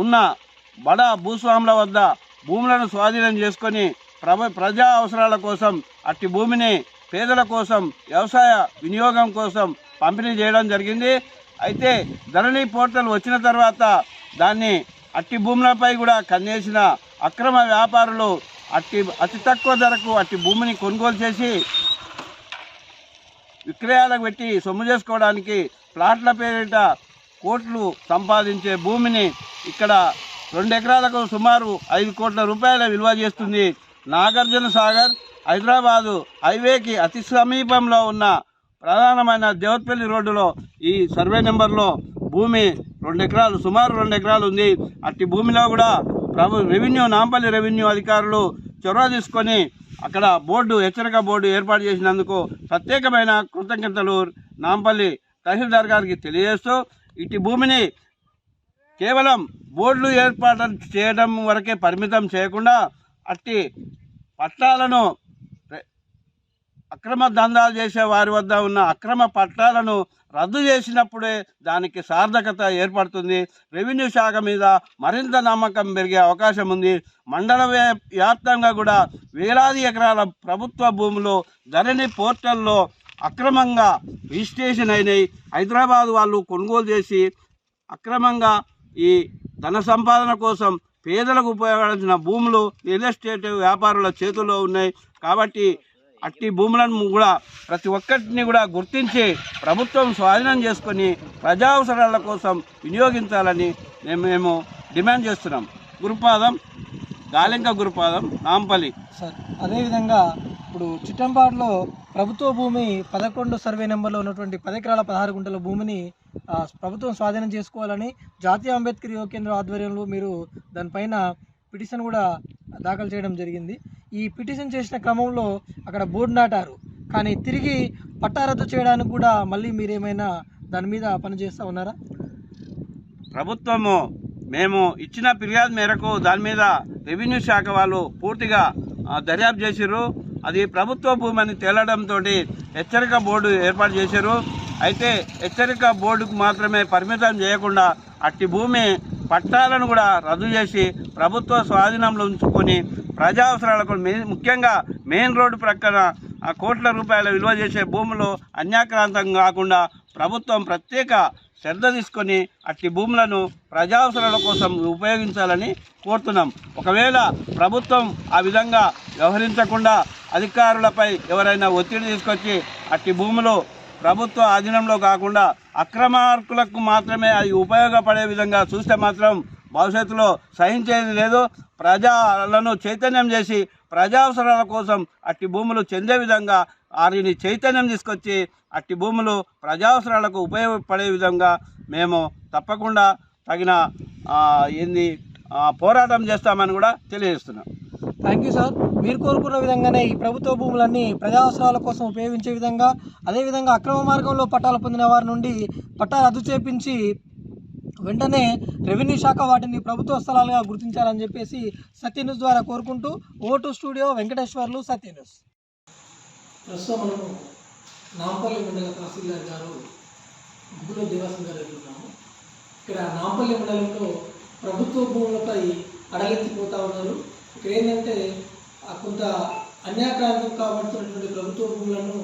ఉన్న బడా భూస్వాముల వద్ద భూములను స్వాధీనం చేసుకొని ప్రజా అవసరాల కోసం అట్టి భూమిని పేదల కోసం వ్యవసాయ వినియోగం కోసం పంపిణీ చేయడం జరిగింది. అయితే ధరణి పోర్టల్ వచ్చిన తర్వాత దాన్ని అట్టి భూములపై కూడా కన్నేసిన అక్రమ వ్యాపారులు అతి తక్కువ ధరకు అట్టి భూమిని కొనుగోలు చేసి విక్రయాలకు పెట్టి సొమ్ము చేసుకోవడానికి ప్లాట్ల పేరిట కోట్లు సంపాదించే భూమిని ఇక్కడ 2 ఎకరాలకు సుమారు 5 కోట్ల రూపాయల విలువ చేస్తుంది. నాగార్జున సాగర్ హైదరాబాదు హైవేకి అతి సమీపంలో ఉన్న ప్రధానమైన దేవత్పల్లి రోడ్డులో ఈ సర్వే నెంబర్లో భూమి 2 ఎకరాలు సుమారు 2 ఎకరాలు ఉంది. అట్టి భూమిలో కూడా నాంపల్లి రెవెన్యూ అధికారులు చొరవ తీసుకొని అక్కడ హెచ్చరిక బోర్డు ఏర్పాటు చేసినందుకు ప్రత్యేకమైన కృతజ్ఞతలు నాంపల్లి తహసీల్దార్ గారికి తెలియజేస్తూ ఇటు భూమిని కేవలం బోర్డులు ఏర్పాటు చేయడం వరకే పరిమితం చేయకుండా అట్టి పట్టాలను అక్రమ దందాలు చేసే వారి వద్ద ఉన్న అక్రమ పట్టాలను రద్దు చేసినప్పుడే దానికి సార్థకత ఏర్పడుతుంది. రెవెన్యూ శాఖ మీద మరింత నమ్మకం పెరిగే అవకాశం ఉంది. మండల వ్యాప్తంగా కూడా వేలాది ఎకరాల ప్రభుత్వ భూములు ధరణి పోర్టల్లో అక్రమంగా రిజిస్ట్రేషన్ అయినాయి. హైదరాబాద్ వాళ్ళు కొనుగోలు చేసి అక్రమంగా ఈ ధన సంపాదన కోసం పేదలకు ఉపయోగించిన భూములు రియల్ ఎస్టేట్ వ్యాపారుల చేతుల్లో ఉన్నాయి. కాబట్టి అట్టి భూములను కూడా ప్రతి ఒక్కటిని కూడా గుర్తించి ప్రభుత్వం స్వాధీనం చేసుకొని ప్రజా అవసరాల కోసం వినియోగించాలని మేము డిమాండ్ చేస్తున్నాం. గాలింక గురుపాదం నాంపల్లి సార్. అదేవిధంగా ఇప్పుడు చిట్టంపాడులో ప్రభుత్వ భూమి 11 సర్వే నెంబర్లో ఉన్నటువంటి 10 ఎకరాల 16 గుంటల భూమిని ప్రభుత్వం స్వాధీనం చేసుకోవాలని జాతీయ అంబేద్కర్ యువ కేంద్రం ఆధ్వర్యంలో మీరు దానిపైన పిటిషన్ కూడా దాఖలు చేయడం జరిగింది. ఈ పిటిషన్ చేసిన క్రమంలో అక్కడ బోర్డు నాటారు, కానీ తిరిగి పట్టా రద్దు చేయడానికి కూడా మళ్ళీ మీరేమైనా దాని మీద పనిచేస్తూ ఉన్నారా? ప్రభుత్వము మేము ఇచ్చిన ఫిర్యాదు మేరకు దాని మీద రెవెన్యూ శాఖ వాళ్ళు పూర్తిగా దర్యాప్తు చేశారు. అది ప్రభుత్వ భూమి అని తేలడంతో హెచ్చరిక బోర్డు ఏర్పాటు చేశారు. అయితే హెచ్చరిక బోర్డుకు మాత్రమే పరిమితం చేయకుండా అట్టి భూమి పట్టాలను కూడా రద్దు చేసి ప్రభుత్వ స్వాధీనంలో ఉంచుకొని ప్రజా అవసరాలకు ముఖ్యంగా మెయిన్ రోడ్డు ప్రక్కన కోట్ల రూపాయల విలువ చేసే భూములు అన్యాక్రాంతం కాకుండా ప్రభుత్వం ప్రత్యేక శ్రద్ధ తీసుకొని అట్టి భూములను ప్రజా అవసరాల కోసం ఉపయోగించాలని కోరుతున్నాం. ఒకవేళ ప్రభుత్వం ఆ విధంగా వ్యవహరించకుండా అధికారులపై ఎవరైనా ఒత్తిడి తీసుకొచ్చి అట్టి భూములు ప్రభుత్వ ఆధీనంలో కాకుండా అక్రమార్కులకు మాత్రమే అది ఉపయోగపడే విధంగా చూస్తే మాత్రం భవిష్యత్తులో సహించేది లేదు. ప్రజలను చైతన్యం చేసి ప్రజా అవసరాల కోసం అట్టి భూములు చెందే విధంగా వారిని చైతన్యం తీసుకొచ్చి అట్టి భూములు ప్రజా అవసరాలకు ఉపయోగపడే విధంగా మేము తప్పకుండా తగిన పోరాటం చేస్తామని కూడా తెలియజేస్తున్నాం. Thank you sir. మీరు కోరుకున్న విధంగానే ఈ ప్రభుత్వ భూములన్నీ ప్రజా అవసరాల కోసం ఉపయోగించే విధంగా, అదేవిధంగా అక్రమ మార్గంలో పట్టాలు పొందిన వారి నుండి పట్టాలు రద్దు చేపించి వెంటనే రెవెన్యూ శాఖ వాటిని ప్రభుత్వ స్థలాలుగా గుర్తించాలని చెప్పేసి సత్య న్యూస్ ద్వారా కోరుకుంటూ ఓటు స్టూడియో వెంకటేశ్వర్లు, సత్య న్యూస్. ప్రస్తుతం మనము నాంపల్లి మండల తహసీల్దార్ గారు గుబ్బుల దేవాసం గారు ఉన్నాము. ఇక్కడ నాంపల్లి మండలంలో ప్రభుత్వ భూములపై అడలెత్తిపోతూ ఉన్నారు. ఇక్కడ ఏంటంటే కొంత అన్యాక్రాంతం కాబడుతున్నటువంటి ప్రభుత్వ భూములను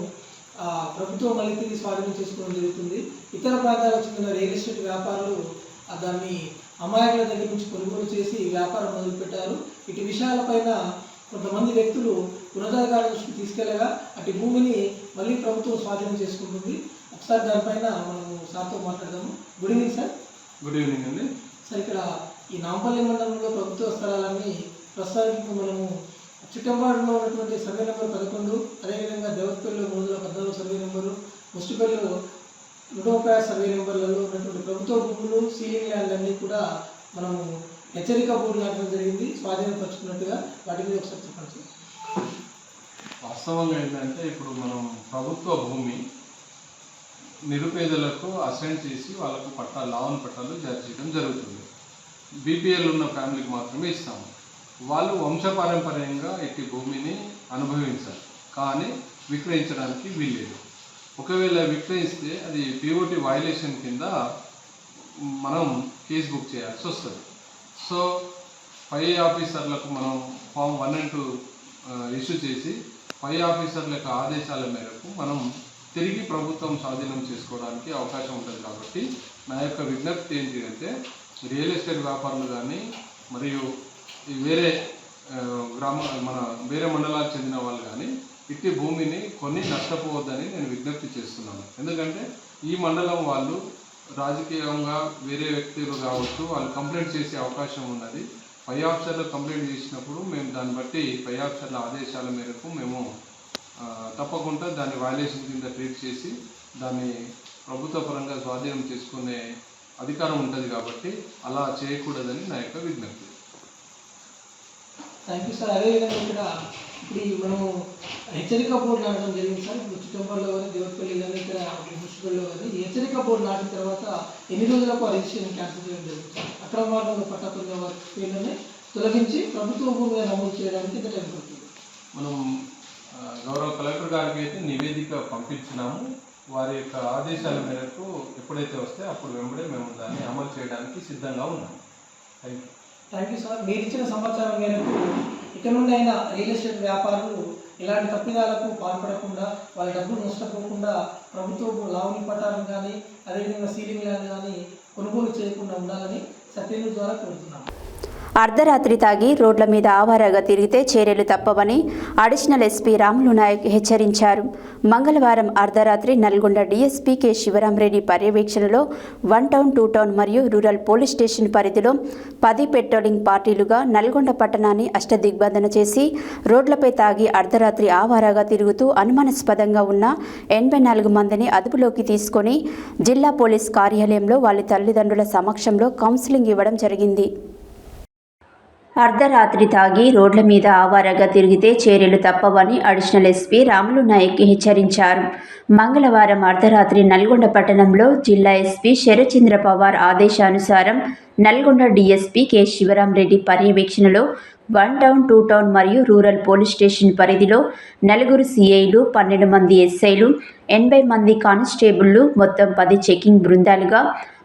ప్రభుత్వం మళ్ళీ తిరిగి స్వాధీనం చేసుకోవడం జరుగుతుంది. ఇతర ప్రాంతాలకు చెందిన రియల్ ఎస్టేట్ వ్యాపారులు దాన్ని అమాయకుల దగ్గర నుంచి కొనుగోలు చేసి వ్యాపారం మొదలుపెట్టారు. ఇటు విషయాలపైన కొంతమంది వ్యక్తులు ఉన్నతాధికారుల దృష్టికి తీసుకెళ్లగా అటు భూమిని మళ్ళీ ప్రభుత్వం స్వాధీనం చేసుకుంటుంది. ఒకసారి దానిపైన మనము సార్తో మాట్లాడదాము. Good evening sir. Good evening అండి. సార్, ఇక్కడ ఈ నాంపల్లి మండలంలో ప్రభుత్వ స్థలాలన్నీ ప్రస్తుతానికి మనము చిట్టంబాడులో ఉన్నటువంటి సర్వే నెంబర్ 11, అదేవిధంగా దేవతపల్లిలో 314 సర్వే నెంబరు, ముష్టిపల్లిలో 136 సర్వే నెంబర్లలో ఉన్నటువంటి ప్రభుత్వ భూములు, సీలింగ్ ల్యాండ్ అన్నీ కూడా మనము హెచ్చరిక బోర్డు నాటడం జరిగింది, స్వాధీనపరుచుకున్నట్టుగా. వాటి మీద ఒకసారి చెప్పండి సార్. వాస్తవంగా ఏంటంటే ఇప్పుడు మనం ప్రభుత్వ భూమి నిరుపేదలకు అసైన్ చేసి వాళ్ళకు లావన్ పట్టాలు జారీ చేయడం జరుగుతుంది. బీపీఎల్ ఉన్న ఫ్యామిలీకి మాత్రమే ఇస్తాము. వాళ్ళు వంశపారంపర్యంగా ఇట్టి భూమిని అనుభవించాలి, కానీ విక్రయించడానికి వీల్లేదు. ఒకవేళ విక్రయిస్తే అది పిఓటి వయలేషన్ కింద మనం కేసు బుక్ చేయాల్సి వస్తుంది. సో పై ఆఫీసర్లకు మనం ఫామ్ 1 and 2 ఇష్యూ చేసి పై ఆఫీసర్ల యొక్క ఆదేశాల మేరకు మనం తిరిగి ప్రభుత్వం స్వాధీనం చేసుకోవడానికి అవకాశం ఉంటుంది. కాబట్టి నా యొక్క విజ్ఞప్తి ఏంటి అంటే రియల్ ఎస్టేట్ వ్యాపారులు కానీ మరియు వేరే వేరే మండలాలకు చెందిన వాళ్ళు కానీ ఇట్టి భూమిని కొని నష్టపోవద్దని నేను విజ్ఞప్తి చేస్తున్నాను. ఎందుకంటే ఈ మండలం వాళ్ళు రాజకీయంగా వేరే వ్యక్తులు కావచ్చు, వాళ్ళు కంప్లైంట్ చేసే అవకాశం ఉన్నది. పై ఆఫీసర్లు కంప్లైంట్ చేసినప్పుడు మేము దాన్ని బట్టి పై ఆఫీసర్ల ఆదేశాల మేరకు మేము తప్పకుండా దాన్ని వయలేషన్ కింద ట్రీట్ చేసి దాన్ని ప్రభుత్వ పరంగా స్వాధీనం చేసుకునే అధికారం ఉంటుంది. కాబట్టి అలా చేయకూడదని నా యొక్క విజ్ఞప్తి. Thank you sir. అదేవిధంగా ఇప్పుడు మనము హెచ్చరిక బోర్డు నాటడం జరిగింది సార్. ఇప్పుడు చిట్టంపల్లిలో కానీ, దేవతపల్లి కానీ, ఇక్కడ మున్సిపల్లో కానీ ఈ హెచ్చరిక బోర్డు నాటిన తర్వాత ఎన్ని రోజులకు రిజిస్ట్రేషన్ క్యాన్సిల్ చేయడం జరుగుతుంది? అక్రమ మార్గంలో పట్టా పొందిన వారి పేర్లని తొలగించి ప్రభుత్వ భూమి మీద నమోదు చేయడానికి ఎంత టైం పడుతుంది? మనం గౌరవ కలెక్టర్ గారికి అయితే నివేదిక పంపించినాము. వారి యొక్క ఆదేశాల మేరకు ఎప్పుడైతే వస్తే అప్పుడు వెంబడే మేము దాన్ని అమలు చేయడానికి సిద్ధంగా ఉన్నాము. Thank you sir. మీరు ఇచ్చిన సమాచారం మేరకు ఇక నుండి అయినా రియల్ ఎస్టేట్ వ్యాపారులు ఇలాంటి తప్పిదాలకు పాల్పడకుండా, వాళ్ళ డబ్బులు నష్టపోకుండా ప్రభుత్వ లావణి పట్టాలను కానీ అదేవిధంగా సీలింగ్ ల్యాండ్ కానీ కొనుగోలు చేయకుండా ఉండాలని సత్యన్యూస్ ద్వారా కోరుతున్నాము. అర్ధరాత్రి తాగి రోడ్ల మీద ఆవారాగా తిరిగితే చర్యలు తప్పవని అడిషనల్ ఎస్పీ రాములు నాయక్ హెచ్చరించారు. మంగళవారం అర్ధరాత్రి నల్గొండ డీఎస్పీ కె శివరాంరెడ్డి పర్యవేక్షణలో 1 టౌన్ 2 టౌన్ మరియు రూరల్ పోలీస్ స్టేషన్ పరిధిలో 10 పెట్రోలింగ్ పార్టీలుగా నల్గొండ పట్టణాన్ని అష్టదిగ్బంధన చేసి రోడ్లపై తాగి అర్ధరాత్రి ఆవారాగా తిరుగుతూ అనుమానాస్పదంగా ఉన్న 84 మందిని అదుపులోకి తీసుకొని జిల్లా పోలీస్ కార్యాలయంలో వాళ్ళ తల్లిదండ్రుల సమక్షంలో కౌన్సిలింగ్ ఇవ్వడం జరిగింది. అర్ధరాత్రి తాగి రోడ్ల మీద ఆవారాగా తిరిగితే చర్యలు తప్పవని అడిషనల్ ఎస్పీ రాములు నాయక్ హెచ్చరించారు. మంగళవారం అర్ధరాత్రి నల్గొండ పట్టణంలో జిల్లా ఎస్పీ శరచంద్ర పవార్ ఆదేశానుసారం నల్గొండ డీఎస్పీ కె శివరాంరెడ్డి పర్యవేక్షణలో 1 టౌన్ 2 టౌన్ మరియు రూరల్ పోలీస్ స్టేషన్ పరిధిలో 4 సిఐలు, 12 మంది ఎస్ఐలు, 80 మంది కానిస్టేబుళ్లు, మొత్తం 10 చెకింగ్ బృందాలుగా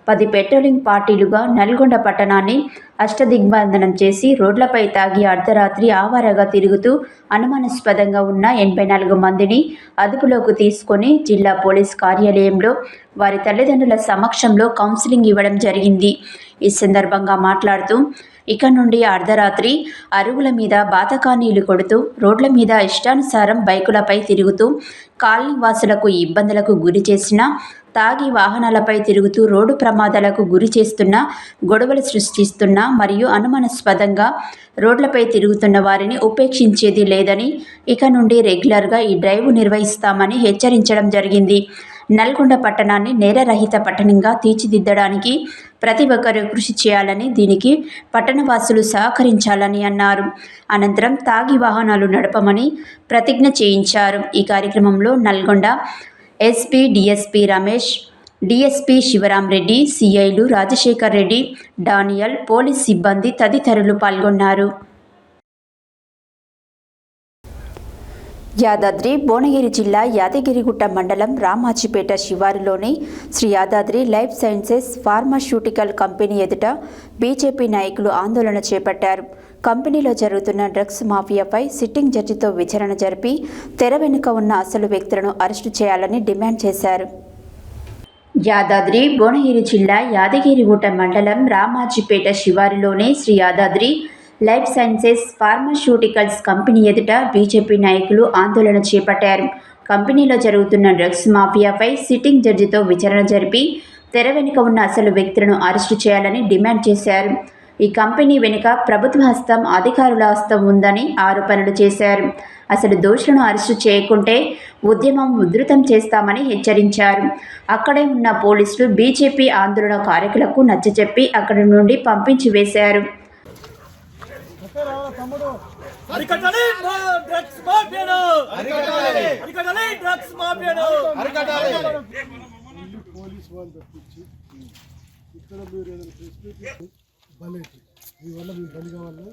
10 పెట్రోలింగ్ పార్టీలుగా నల్గొండ పట్టణాన్ని అష్టదిగ్బంధనం చేసి రోడ్లపై తాగి అర్ధరాత్రి ఆవారాగా తిరుగుతూ అనుమానాస్పదంగా ఉన్న 84 మందిని అదుపులోకి తీసుకొని జిల్లా పోలీస్ కార్యాలయంలో వారి తల్లిదండ్రుల సమక్షంలో కౌన్సిలింగ్ ఇవ్వడం జరిగింది. ఈ సందర్భంగా మాట్లాడుతూ ఇక నుండి అర్ధరాత్రి అరుగుల మీద బాతకానీలు కొడుతూ రోడ్ల మీద ఇష్టానుసారం బైకులపై తిరుగుతూ కాలనీ వాసులకు ఇబ్బందులకు గురి చేసిన, తాగి వాహనాలపై తిరుగుతూ రోడ్డు ప్రమాదాలకు గురి చేస్తున్న, గొడవలు సృష్టిస్తున్న మరియు అనుమానాస్పదంగా రోడ్లపై తిరుగుతున్న వారిని ఉపేక్షించేది లేదని, ఇక నుండి రెగ్యులర్గా ఈ డ్రైవ్ నిర్వహిస్తామని హెచ్చరించడం జరిగింది. నల్గొండ పట్టణాన్ని నేరరహిత పట్టణంగా తీర్చిదిద్దడానికి ప్రతి ఒక్కరూ కృషి చేయాలని, దీనికి పట్టణవాసులు సహకరించాలని అన్నారు. అనంతరం తాగి వాహనాలు నడపమని ప్రతిజ్ఞ చేయించారు. ఈ కార్యక్రమంలో Nalgonda SP DSP Ramesh, DSP Sivaram Reddy, సిఐలు రాజశేఖర్ రెడ్డి, డానియల్, పోలీస్ సిబ్బంది తదితరులు పాల్గొన్నారు. యాదాద్రి భువనగిరి జిల్లా యాదగిరిగుట్ట మండలం రామాచిపేట శివారులోని Shri Yadadri life sciences pharmaceutical company ఎదుట బీజేపీ నాయకులు ఆందోళన చేపట్టారు. కంపెనీలో జరుగుతున్న డ్రగ్స్ మాఫియాపై సిట్టింగ్ జడ్జితో విచారణ జరిపి తెర వెనుక ఉన్న అసలు వ్యక్తులను అరెస్టు చేయాలని డిమాండ్ చేశారు. యాదాద్రి భువనగిరి జిల్లా యాదగిరిగుట్ట మండలం రామాచిపేట శివారులోని Shri Yadadri life sciences pharmaceuticals company ఎదుట బీజేపీ నాయకులు ఆందోళన చేపట్టారు. కంపెనీలో జరుగుతున్న డ్రగ్స్ మాఫియాపై సిట్టింగ్ జడ్జితో విచారణ జరిపి తెర వెనుక ఉన్న అసలు వ్యక్తులను అరెస్టు చేయాలని డిమాండ్ చేశారు. ఈ కంపెనీ వెనుక ప్రభుత్వ హస్తం, అధికారుల హస్తం ఉందని ఆరోపణలు చేశారు. అసలు దోషులను అరెస్టు చేయకుంటే ఉద్యమం ఉధృతం చేస్తామని హెచ్చరించారు. అక్కడే ఉన్న పోలీసులు బీజేపీ ఆందోళనకారులకు నచ్చజెప్పి అక్కడి నుండి పంపించి వేశారు. అరికట్టాలి డ్రగ్స్ మాఫియాను, అరికట్టాలి డ్రగ్స్ మాఫియాను, అరికట్టాలి. పోలీస్ వాళ్ళు తప్పించి ఇక్కడ మీరు ఏదైనా బలెట్ మీ వల్ల మీరు బలి కావాలి.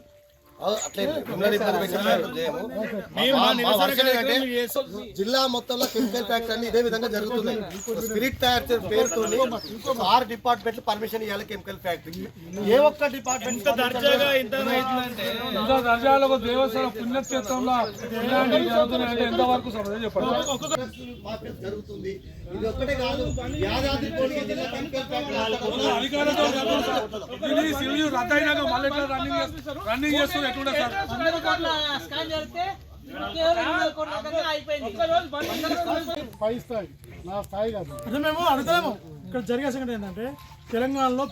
జిల్లా మొత్తంలో కెమికల్ ఫ్యాక్టరీ ఇదే విధంగా జరుగుతున్నాయి. స్పిరిట్ తయారు చేసే పేరుతో 6 డిపార్ట్మెంట్లు పర్మిషన్ ఇవ్వాలి. కెమికల్ ఫ్యాక్టరీ ఏ ఒక్క డిపార్ట్మెంట్ దేవస్థానం పుణ్యక్షేత్రంలో ఎంతవరకు జరుగుతుంది. ఇది ఒక్కటే కాదు, యాదాద్రి భువనగిరి జిల్లా కెమికల్ ఫ్యాక్టరీ రన్నింగ్ చేస్తారు. మేము అడుగుతాము. ఇక్కడ జరిగే సంగతి ఏంటంటే తెలంగాణలో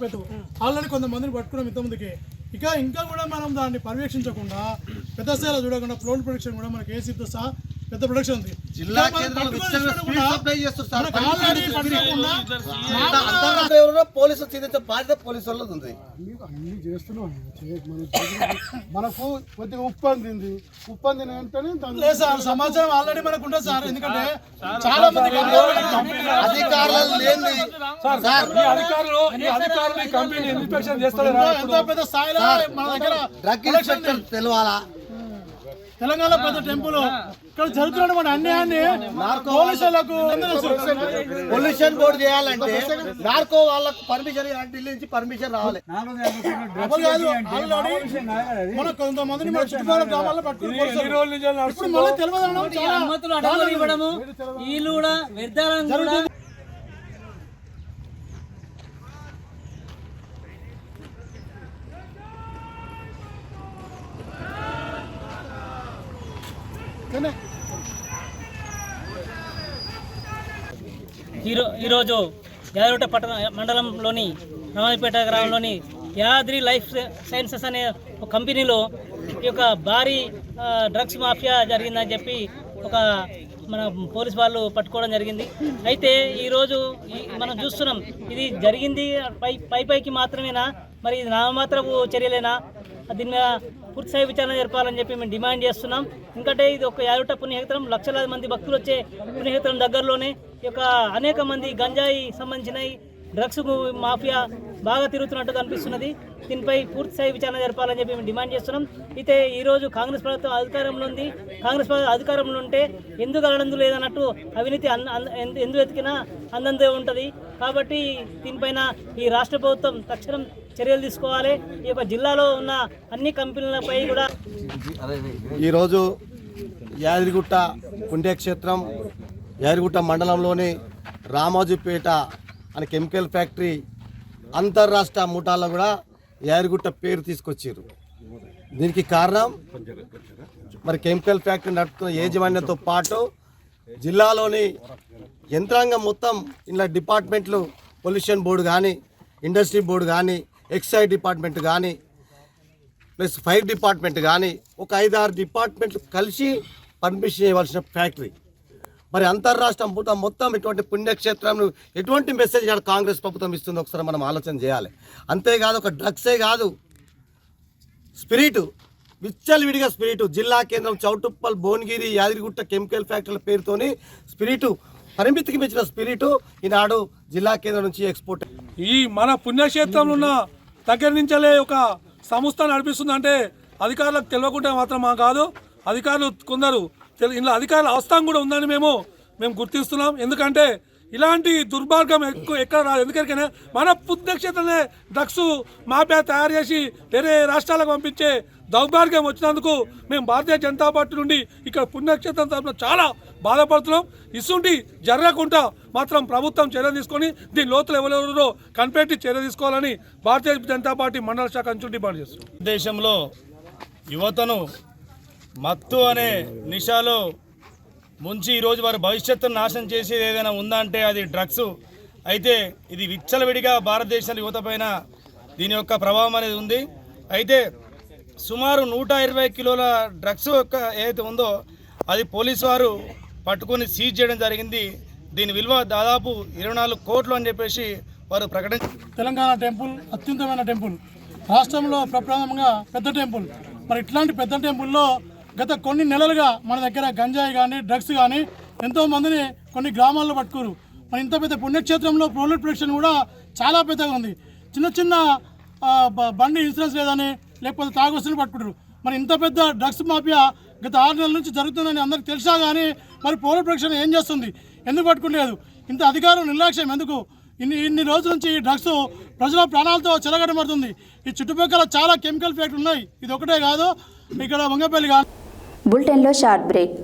ఆల్రెడీ కొంతమందిని పట్టుకున్నాం ఇంతమందికి. ఇంకా కూడా మనం దాన్ని పర్యవేక్షించకుండా పెద్ద స్థాయిలో చూడకుండా ఫ్లోర్ ప్రొడక్షన్ కూడా మనకి ఏసీతో సహా పెద్ద ప్రొడక్షన్ ఉంది. పోలీసులు చేసే బాధ్యత పోలీసు వాళ్ళది ఉంది. అన్ని చేస్తున్నాం. మనకు కొద్దిగా ఉప్పు అందింది వెంటనే సమాచారం ఆల్రెడీ మనకు ఉంటుంది సార్. ఎందుకంటే చాలా మంది అధికారులు లేని ఎంతో పెద్ద స్థాయిలో మన దగ్గర డ్రగ్ ఇన్స్పెక్టర్ తెలవాలా. తెలంగాణ పెద్ద టెంపుల్ ఇక్కడ జరుగుతున్న అన్యాయాన్ని పోలీసులకు పొల్యూషన్ బోర్డు చేయాలంటే నార్కో వాళ్ళకు పర్మిషన్ ఢిల్లీ నుంచి పర్మిషన్ రావాలి. మన కొంతమందిని మన చుట్టుపక్కల గ్రామాల్లో పట్టుకుని ఈరోజు యాదగిరిగుట్ట పట్టణ మండలంలోని రామాయపేట గ్రామంలోని యాదాద్రి లైఫ్ సైన్సెస్ అనే ఒక కంపెనీలో ఈ యొక్క భారీ డ్రగ్స్ మాఫియా జరిగిందని చెప్పి మన పోలీస్ వాళ్ళు పట్టుకోవడం జరిగింది. అయితే ఈరోజు మనం చూస్తున్నాం, ఇది జరిగింది పైకి మాత్రమేనా, మరి ఇది నామమాత్రపు చర్యలేనా, దీని మీద పూర్తిస్థాయి విచారణ జరపాలని చెప్పి మేము డిమాండ్ చేస్తున్నాం. ఎందుకంటే ఇది ఒక యాదగిరిగుట్ట పుణ్యక్షేత్రం, లక్షలాది మంది భక్తులు వచ్చే పుణ్యక్షేత్రం దగ్గరలోనే ఈ యొక్క అనేక మంది గంజాయి సంబంధించిన డ్రగ్స్ మాఫియా బాగా తిరుగుతున్నట్టు కనిపిస్తున్నది. దీనిపై పూర్తిస్థాయి విచారణ జరపాలని చెప్పి మేము డిమాండ్ చేస్తున్నాం. అయితే ఈరోజు కాంగ్రెస్ ప్రభుత్వం అధికారంలో ఉంది. కాంగ్రెస్ ప్రభుత్వం అధికారంలో ఉంటే ఎందుకు అనందు లేదన్నట్టు అవినీతి ఎందు వెతికినా అందందే ఉంటుంది. కాబట్టి దీనిపైన ఈ రాష్ట్ర ప్రభుత్వం తక్షణం చర్యలు తీసుకోవాలి. ఈ యొక్క జిల్లాలో ఉన్న అన్ని కంపెనీలపై కూడా ఈరోజు యాదగిరిగుట్ట పుణ్యక్షేత్రం యాదగిరిగుట్ట మండలంలోని రామాజీపేట అనే కెమికల్ ఫ్యాక్టరీ అంతర్రాష్ట్ర ముఠాల్లో కూడా యాదగిరిగుట్ట పేరు తీసుకొచ్చారు. దీనికి కారణం మరి కెమికల్ ఫ్యాక్టరీ నడుపుతున్న యాజమాన్యంతో పాటు జిల్లాలోని యంత్రాంగం మొత్తం ఇలా డిపార్ట్మెంట్లు, పొల్యూషన్ బోర్డు కానీ, ఇండస్ట్రీ బోర్డు కానీ, ఎక్సైజ్ డిపార్ట్మెంట్ కానీ, ప్లస్ ఫైర్ డిపార్ట్మెంట్ కానీ, ఒక 5-6 డిపార్ట్మెంట్లు కలిసి పర్మిషన్ ఇవ్వాల్సిన ఫ్యాక్టరీ. మరి అంతర్రాష్ట్ర మొత్తం ఇటువంటి పుణ్యక్షేత్రంలో ఎటువంటి మెసేజ్ కాంగ్రెస్ ప్రభుత్వం ఇస్తుందో ఒకసారి మనం ఆలోచన చేయాలి. అంతేకాదు ఒక డ్రగ్సే కాదు, స్పిరిట్, విచ్చలవిడిగా స్పిరిట్, జిల్లా కేంద్రం చౌటుప్పల్, భువనగిరి, యాదగిరిగుట్ట కెమికల్ ఫ్యాక్టరీల పేరుతోని స్పిరిట్, పరిమితికి మించిన స్పిరిట్ ఈనాడు జిల్లా కేంద్రం నుంచి ఎక్స్పోర్ట్. ఈ మన పుణ్యక్షేత్రంలో ఉన్న దగ్గర నుంచే ఒక సంస్థ నడిపిస్తుందంటే అధికారులకు తెలియకుండా మాత్రం కాదు. అధికారులు కొందరు ఇందులో అధికారుల అవస్థానం కూడా ఉందని మేము గుర్తిస్తున్నాం. ఎందుకంటే ఇలాంటి దుర్మార్గం ఎక్కడ రాదు. ఎందుకంటే మన పుణ్యక్షేత్రమే డ్రగ్స్ మాఫియా తయారు చేసి వేరే రాష్ట్రాలకు పంపించే దౌర్భాగ్యం వచ్చినందుకు మేము భారతీయ జనతా పార్టీ నుండి ఇక్కడ పుణ్యక్షేత్రం తరఫున చాలా బాధపడుతున్నాం. ఇసుంటి జరగకుండా మాత్రం ప్రభుత్వం చర్య తీసుకొని దీని లోతులు ఎవరెవరో కనిపెట్టి చర్య తీసుకోవాలని భారతీయ జనతా పార్టీ మండల శాఖ నుంచి డిమాండ్ చేస్తున్నాం. దేశంలో యువతను మత్తు అనే నిషాలో ముంచి ఈరోజు వారి భవిష్యత్తును నాశనం చేసేది ఏదైనా ఉందంటే అది డ్రగ్స్. అయితే ఇది విచ్చలవిడిగా భారతదేశ యువత పైన దీని యొక్క ప్రభావం అనేది ఉంది. అయితే సుమారు 120 కిలోల డ్రగ్స్ యొక్క ఏదైతే ఉందో అది పోలీసు వారు పట్టుకొని సీజ్ చేయడం జరిగింది. దీని విలువ దాదాపు 24 కోట్లు అని చెప్పేసి వారు ప్రకటించారు. తెలంగాణ టెంపుల్ అత్యున్నతమైన టెంపుల్, రాష్ట్రంలో ప్రప్రథమంగా పెద్ద టెంపుల్. మరి ఇట్లాంటి పెద్ద టెంపుల్లో గత కొన్ని నెలలుగా మన దగ్గర గంజాయి కానీ డ్రగ్స్ కానీ ఎంతోమందిని కొన్ని గ్రామాల్లో పట్టుకోరు. మరి ఇంత పెద్ద పుణ్యక్షేత్రంలో ప్రోలెట్ ప్రొడక్షన్ కూడా చాలా పెద్దగా ఉంది. చిన్న చిన్న బండి ఇన్సూరెన్స్ లేదని లేకపోతే తాగొస్తుని పట్టుకుంటారు. మరి ఇంత పెద్ద డ్రగ్స్ మాఫియా గత 6 నెలల నుంచి జరుగుతుందని అందరికి తెలిసా కానీ మరి ప్రోలెట్ ప్రొడక్షన్ ఏం చేస్తుంది, ఎందుకు పట్టుకోలేదు? ఇంత అధికారం నిర్లక్ష్యం ఎందుకు? ఇన్ని రోజుల నుంచి ఈ డ్రగ్స్ ప్రజల ప్రాణాలతో చెలగడబడుతుంది. ఈ చుట్టుపక్కల చాలా కెమికల్ ఫ్యాక్టరీ ఉన్నాయి. ఇది ఒకటే కాదు, ఇక్కడ వంగపల్లి కాదు. బులెటిన్లో short break.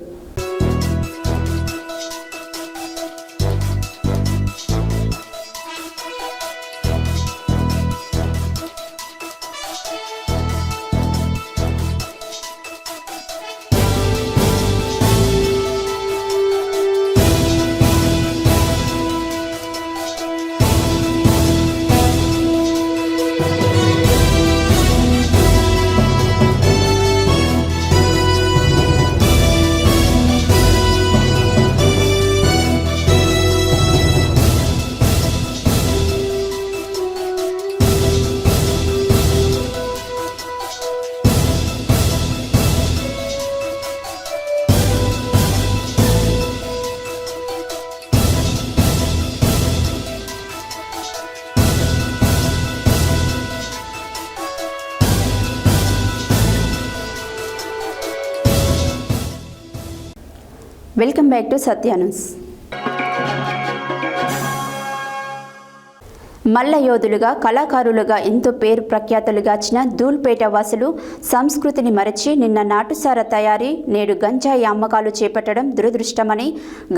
Welcome back to Satya news. మల్ల యోధులుగా కళాకారులుగా ఎంతో పేరు ప్రఖ్యాతులుగాచిన ధూల్పేట వాసులు సంస్కృతిని మరచి నిన్న నాటుసార తయారీ నేడు గంజాయి అమ్మకాలు చేపట్టడం దురదృష్టమని,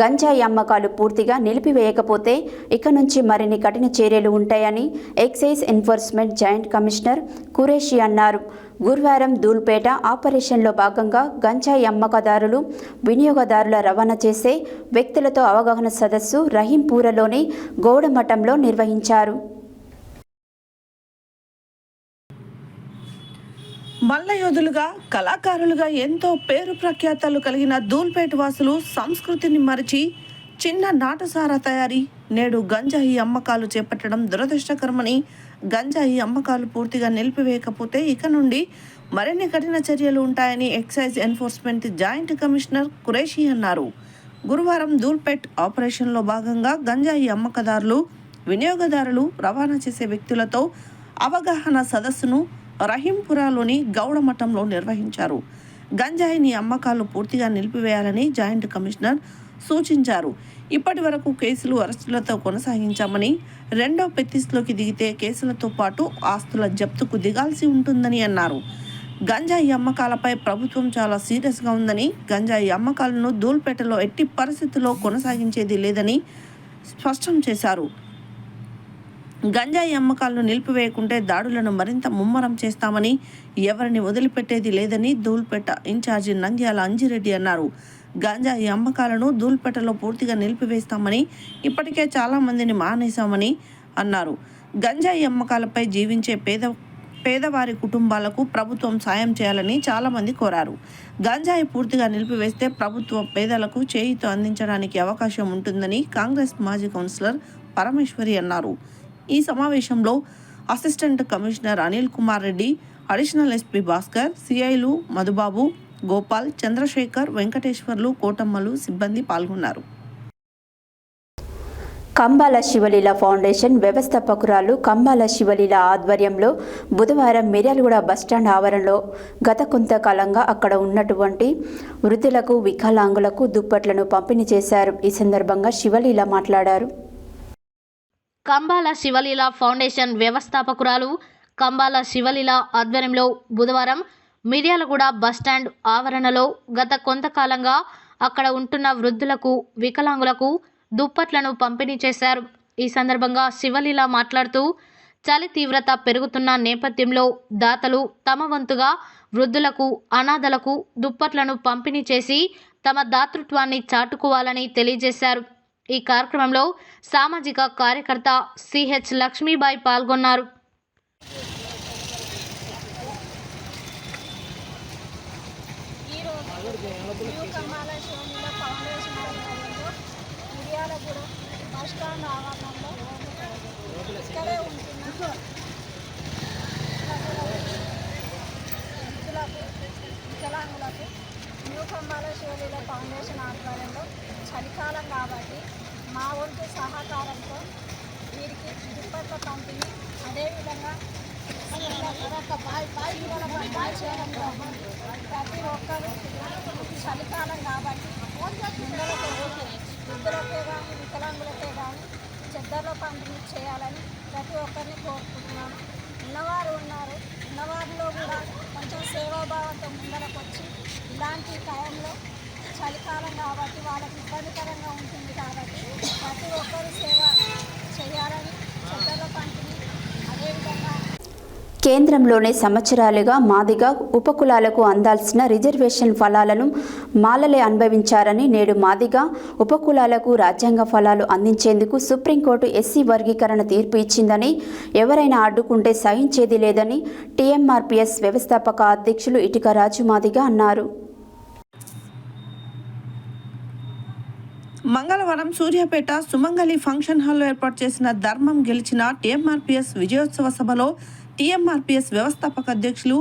గంజాయి అమ్మకాలు పూర్తిగా నిలిపివేయకపోతే ఇక నుంచి మరిన్ని కఠిన చర్యలు ఉంటాయని excise enforcement joint commissioner Qureshi అన్నారు. గురువారం ధూల్పేట ఆపరేషన్లో భాగంగా గంజాయి అమ్మకదారులు, వినియోగదారుల రవాణా చేసే వ్యక్తులతో అవగాహన సదస్సు రహీంపూరలోని గౌడమఠంలో నిర్వహించారు. మల్లయోధులుగా కళాకారులుగా ఎంతో పేరు ప్రఖ్యాతలు కలిగిన ధూల్పేట వాసులు సంస్కృతిని మరిచి చిన్న నాటుసారా తయారీ నేడు గంజాయి అమ్మకాలు చేపట్టడం దురదృష్టకరమని, గంజాయి అమ్మకాలు పూర్తిగా నిలిపివేయకపోతే ఇక నుండి మరిన్ని కఠిన చర్యలు ఉంటాయని excise enforcement joint commissioner Qureshi అన్నారు. గురువారం ధూల్పేట్ ఆపరేషన్లో భాగంగా గంజాయి అమ్మకదారులు, వినియోగదారులు, రవాణా చేసే వ్యక్తులతో అవగాహన సదస్సును రహీంపురాలోని గౌడమఠంలో నిర్వహించారు. గంజాయిని అమ్మకాలు పూర్తిగా నిలిపివేయాలని జాయింట్ కమిషనర్ సూచించారు. ఇప్పటి వరకు కేసులు, అరెస్టులతో కొనసాగించామని, రెండో పెత్తిస్లోకి దిగితే కేసులతో పాటు ఆస్తుల జప్తుకు దిగాల్సి ఉంటుందని అన్నారు. గంజాయి అమ్మకాలపై ప్రభుత్వం చాలా సీరియస్గా ఉందని, గంజాయి అమ్మకాలను ధూల్పేటలో ఎట్టి పరిస్థితుల్లో కొనసాగించేది లేదని స్పష్టం చేశారు. గంజాయి అమ్మకాలను నిలిపివేయకుంటే దాడులను మరింత ముమ్మరం చేస్తామని, ఎవరిని వదిలిపెట్టేది లేదని ధూల్పేట ఇన్ఛార్జి నంద్యాల అంజిరెడ్డి అన్నారు. గంజాయి అమ్మకాలను ధూల్పేటలో పూర్తిగా నిలిపివేస్తామని, ఇప్పటికే చాలా మందిని మానేశామని అన్నారు. గంజాయి అమ్మకాలపై జీవించే పేదవారి కుటుంబాలకు ప్రభుత్వం సాయం చేయాలని చాలామంది కోరారు. గంజాయి పూర్తిగా నిలిపివేస్తే ప్రభుత్వం పేదలకు చేయూత అందించడానికి అవకాశం ఉంటుందని కాంగ్రెస్ మాజీ కౌన్సిలర్ పరమేశ్వరి అన్నారు. ఈ సమావేశంలో assistant commissioner Anil Kumar Reddy, additional SP Bhaskar, సిఐలు మధుబాబు, గోపాల్, చంద్రశేఖర్, వెంకటేశ్వర్లు, కోటమ్మలు సిబ్బంది పాల్గొన్నారు. కంబాల శివలీల ఫౌండేషన్ వ్యవస్థాపకురాలు కంబాల శివలీల ఆధ్వర్యంలో బుధవారం మిర్యాలగూడ బస్టాండ్ ఆవరణలో గత కొంతకాలంగా అక్కడ ఉన్నటువంటి వృద్ధులకు వికలాంగులకు దుప్పట్లను పంపిణీ చేశారు. ఈ సందర్భంగా శివలీల మాట్లాడారు. కంబాల శివలీల ఫౌండేషన్ వ్యవస్థాపకురాలు కంబాల శివలీల ఆధ్వర్యంలో బుధవారం మిర్యాలగూడ బస్టాండ్ ఆవరణలో గత కొంతకాలంగా అక్కడ ఉంటున్న వృద్ధులకు వికలాంగులకు దుప్పట్లను పంపిణీ చేశారు. ఈ సందర్భంగా శివలీల మాట్లాడుతూ చలి తీవ్రత పెరుగుతున్న నేపథ్యంలో దాతలు తమ వంతుగా వృద్ధులకు అనాథలకు దుప్పట్లను పంపిణీ చేసి తమ దాతృత్వాన్ని చాటుకోవాలని తెలియజేశారు. ఈ కార్యక్రమంలో సామాజిక కార్యకర్త సిహెచ్ లక్ష్మీబాయి పాల్గొన్నారు. బస్టాండ్ ఆవరణంలో ఇక్కడే ఉంటున్న వికలాంగులకు న్యూ కంబాల శివలీల ఫౌండేషన్ ఆధ్వర్యంలో చలికాలం కాబట్టి మా వంతు సహకారంతో వీరికి దుప్పట్ల పంపిణీ అదేవిధంగా ప్రతి ఒక్కరు చలికాలం కాబట్టి వృద్ధులకే కానీ వికలాంగులకే కానీ చెద్దర్లో పంపిణీ చేయాలని ప్రతి ఒక్కరిని కోరుకుంటున్నాను. ఉన్నవారు ఉన్నారు, ఉన్నవారిలో కూడా కొంచెం సేవాభావంతో ముందరకు వచ్చి ఇలాంటి టైంలో చలికాలం కాబట్టి వాళ్ళకి ఇబ్బందికరంగా ఉంటుంది కాబట్టి ప్రతి ఒక్కరు సేవ చేయాలని చెద్దర్లో పంపిణీ అదేవిధంగా కేంద్రంలోనే సంవత్సరాలుగా మాదిగ ఉపకులాలకు అందాల్సిన రిజర్వేషన్ ఫలాలను మాలలే అనుభవించారని నేడు మాదిగ ఉపకులాలకు రాజ్యాంగ ఫలాలు అందించేందుకు సుప్రీంకోర్టు ఎస్సీ వర్గీకరణ తీర్పు ఇచ్చిందని ఎవరైనా అడ్డుకుంటే సహించేది లేదని టీఎంఆర్పీఎస్ వ్యవస్థాపక అధ్యక్షులు ఇటుక రాజు మాదిగ అన్నారు. మంగళవారం సూర్యాపేట సుమంగళి ఫంక్షన్ హాల్లో ఏర్పాటు చేసిన ధర్మం గెలిచిన టీఎంఆర్పీఎస్ విజయోత్సవ సభలో టీఎంఆర్పీఎస్ వ్యవస్థాపక అధ్యక్షులు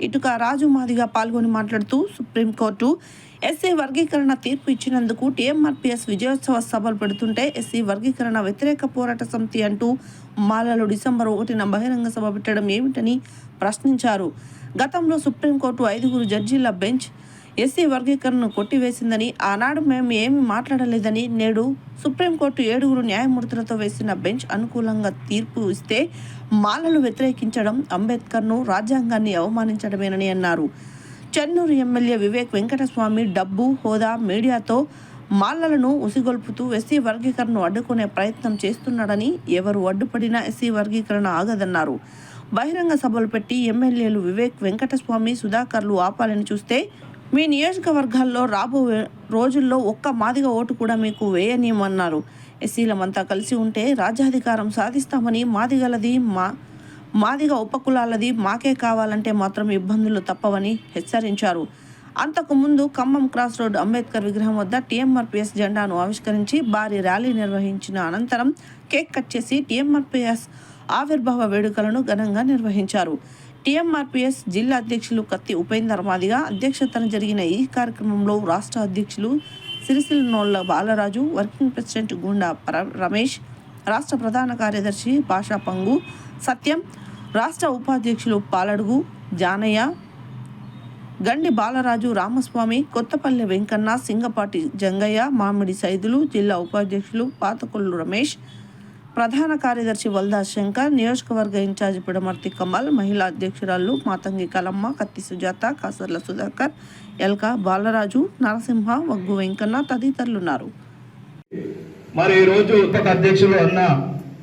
ఇటుక రాజు మాదిగా పాల్గొని మాట్లాడుతూ సుప్రీంకోర్టు ఎస్సీ వర్గీకరణ తీర్పు ఇచ్చినందుకు టీఎంఆర్పీఎస్ విజయోత్సవ సభలు పెడుతుంటే ఎస్సీ వర్గీకరణ వ్యతిరేక పోరాట సమితి అంటూ మాలలు డిసెంబర్ 1న బహిరంగ సభ పెట్టడం ఏమిటని ప్రశ్నించారు. గతంలో సుప్రీంకోర్టు 5 జడ్జీల బెంచ్ ఎస్సీ వర్గీకరణను కొట్టివేసిందని, ఆనాడు మేము ఏమీ మాట్లాడలేదని, నేడు సుప్రీంకోర్టు 7 న్యాయమూర్తులతో వేసిన బెంచ్ అనుకూలంగా తీర్పు ఇస్తే మాలలు వ్యతిరేకించడం అంబేద్కర్ను రాజ్యాంగాన్ని అవమానించడమేనని అన్నారు. చెన్నూరు ఎమ్మెల్యే వివేక్ వెంకటస్వామి డబ్బు, హోదా, మీడియాతో మాలలను ఉసిగొల్పుతూ ఎస్సీ వర్గీకరణను అడ్డుకునే ప్రయత్నం చేస్తున్నాడని, ఎవరు అడ్డుపడినా ఎస్సీ వర్గీకరణ ఆగదన్నారు. బహిరంగ సభలు పెట్టి ఎమ్మెల్యేలు వివేక్ వెంకటస్వామి, సుధాకర్లు ఆపాలని చూస్తే మీ నియోజకవర్గాల్లో రాబోయే రోజుల్లో ఒక్క మాదిగ ఓటు కూడా మీకు వేయనీయమన్నారు. ఎస్సీలమంతా కలిసి ఉంటే రాజ్యాధికారం సాధిస్తామని, మాదిగ ఉపకులాలది మాకే కావాలంటే మాత్రం ఇబ్బందులు తప్పవని హెచ్చరించారు. అంతకుముందు ఖమ్మం క్రాస్ రోడ్ అంబేద్కర్ విగ్రహం వద్ద టీఎంఆర్పీఎస్ జెండాను ఆవిష్కరించి భారీ ర్యాలీ నిర్వహించిన అనంతరం కేక్ కట్ చేసి టీఎంఆర్పీఎస్ ఆవిర్భావ వేడుకలను ఘనంగా నిర్వహించారు. టీఎంఆర్పీఎస్ జిల్లా అధ్యక్షులు కత్తి ఉపేందర్ మాదిగా అధ్యక్షతన జరిగిన ఈ కార్యక్రమంలో రాష్ట్ర అధ్యక్షులు సిరిసిల్లనోళ్ల బాలరాజు, వర్కింగ్ ప్రెసిడెంట్ గుండా రమేష్, రాష్ట్ర ప్రధాన కార్యదర్శి భాషా పంగు సత్యం, రాష్ట్ర ఉపాధ్యక్షులు పాలడుగు జానయ్య, గండి బాలరాజు, రామస్వామి, కొత్తపల్లి వెంకన్న, సింగపాటి జంగయ్య, మామిడి సైదులు, జిల్లా ఉపాధ్యక్షులు పాతకొల్లు రమేష్, ప్రధాన కార్యదర్శి వల్దా శంకర్, నియోజకవర్గ ఇన్ఛార్జి పిడమర్తి కమల్, మహిళా అధ్యక్షురాలు మాతంగి కలమ్మ, కత్తి సుజాత, కాసర్ల సుధాకర్, ఎల్క బాలరాజు, నరసింహ, వగ్గు వెంకన్న తదితరులున్నారు. మరి ఈ రోజు అధ్యక్షులు అన్న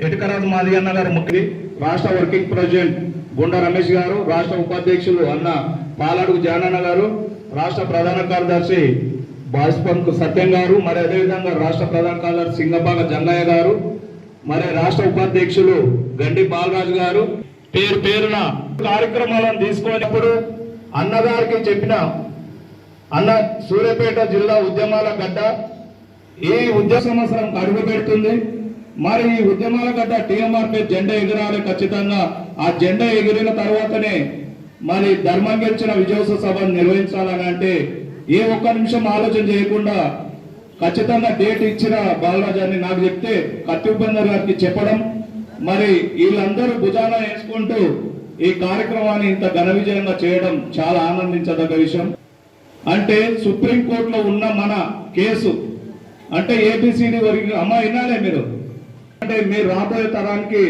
ఎటుకరాజు మాది అన్న గారు, ముఖ్య రాష్ట్ర వర్కింగ్ ప్రెసిడెంట్ గుండా రమేష్ గారు, రాష్ట్ర ఉపాధ్యక్షులు అన్న పాలాడుగు జానన్న గారు, రాష్ట్ర ప్రధాన కార్యదర్శి బాస్పంకు సత్యం గారు, మరి అదేవిధంగా రాష్ట్ర ప్రధాన కార్యదర్శి సింగపాక జంగయ్య గారు, మరి రాష్ట్ర ఉపాధ్యక్షులు గండి బాలరాజు గారు పేరు పేరున కార్యక్రమాలను తీసుకున్నప్పుడు అన్నగారికి చెప్పిన అన్న సూర్యాపేట జిల్లా ఉద్యమాల గడ్డ ఈ ఉద్యమ సంవత్సరం అడుగు పెడుతుంది. మరి ఈ ఉద్యమాల గడ్డ టీఎంఆర్పీ జెండా ఎగరాలి ఖచ్చితంగా. ఆ జెండా ఎగిరిన తర్వాతనే మరి ధర్మం గెలిచిన విజయోత్సవ సభను నిర్వహించాలని అంటే ఏ ఒక్క నిమిషం ఆలోచన చేయకుండా ఖచ్చితంగా డేట్ ఇచ్చిన బాలరాజు అని నాకు చెప్తే కత్తిబందర్ గారికి చెప్పడం, మరి వీళ్ళందరూ భుజాన వేసుకుంటూ ఈ కార్యక్రమాన్ని ఇంత ఘన విజయంగా చేయడం చాలా ఆనందించదగ్గ విషయం. అంటే సుప్రీంకోర్టులో ఉన్న మన కేసు అంటే ఏబిసిడి వరకు అమ్మ వినాలే మీరు, అంటే మీరు రాబోయే తరానికి